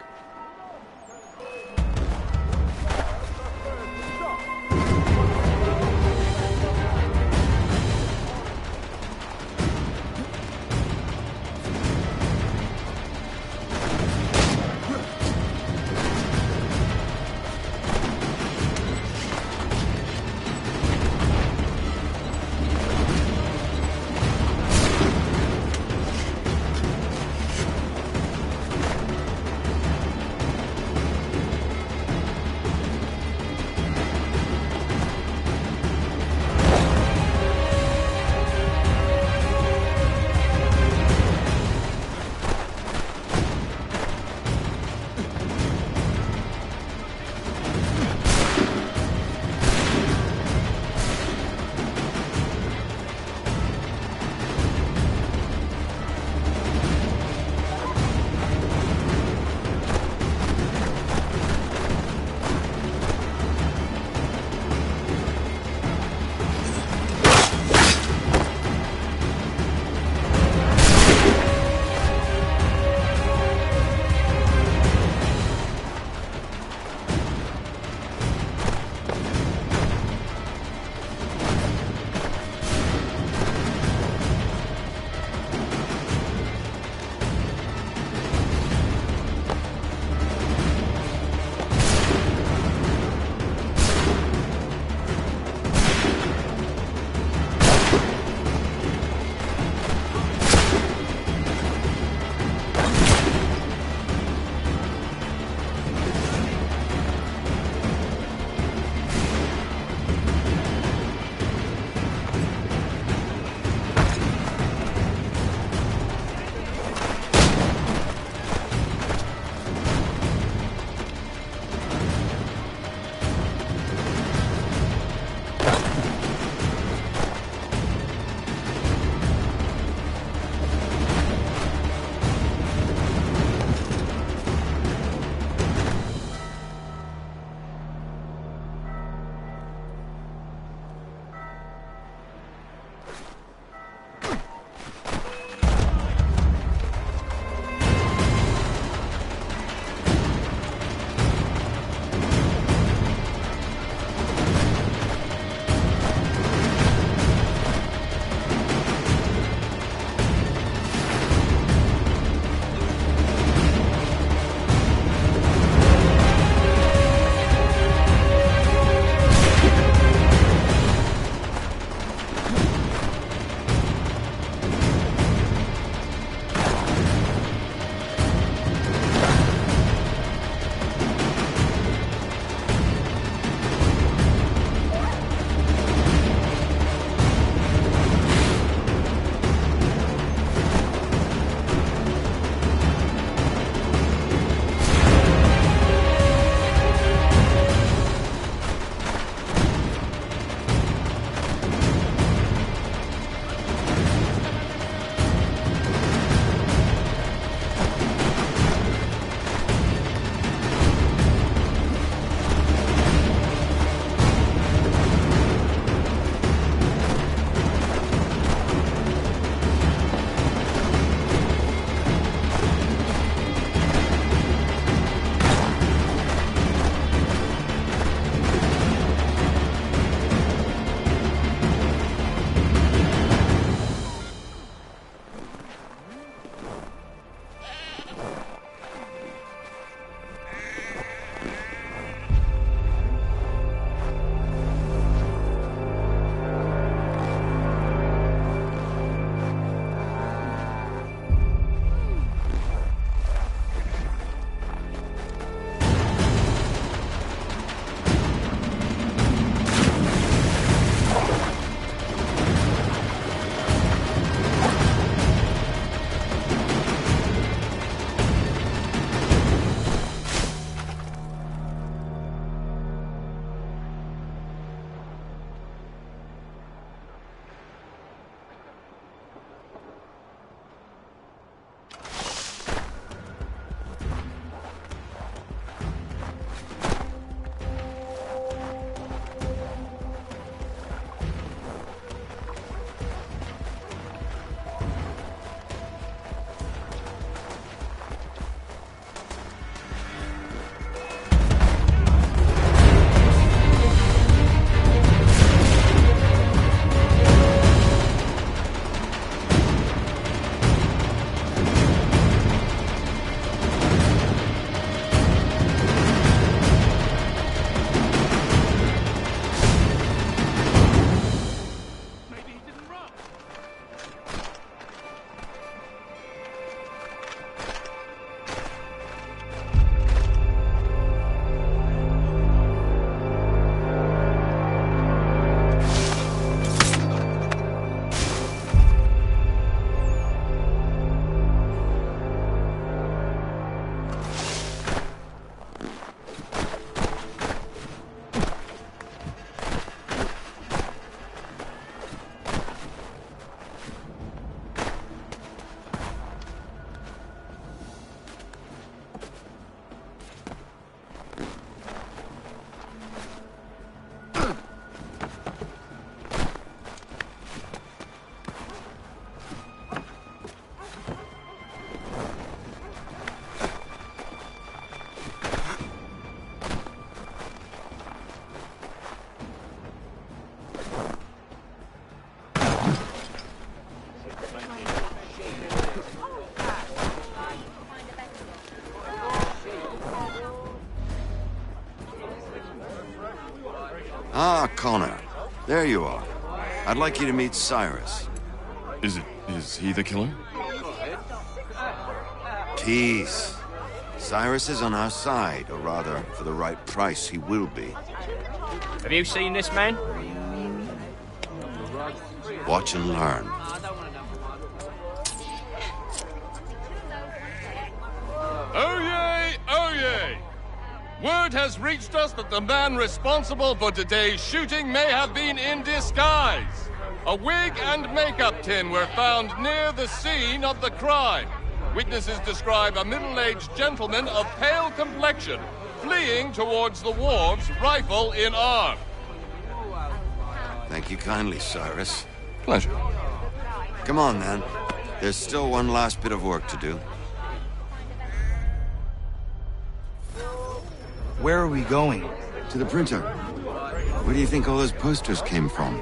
Ah, Connor. There you are. I'd like you to meet Cyrus. Is he the killer? Peace. Cyrus is on our side, or rather, for the right price, he will be. Have you seen this man? Watch and learn. Oh yay! Oh yay! Word has reached us that the man responsible for today's shooting may have been in disguise. A wig and makeup tin were found near the scene of the crime. Witnesses describe a middle-aged gentleman of pale complexion fleeing towards the wharves, rifle in arm. Thank you kindly, Cyrus. Pleasure. Come on, then. There's still one last bit of work to do. Where are we going? To the printer. Where do you think all those posters came from?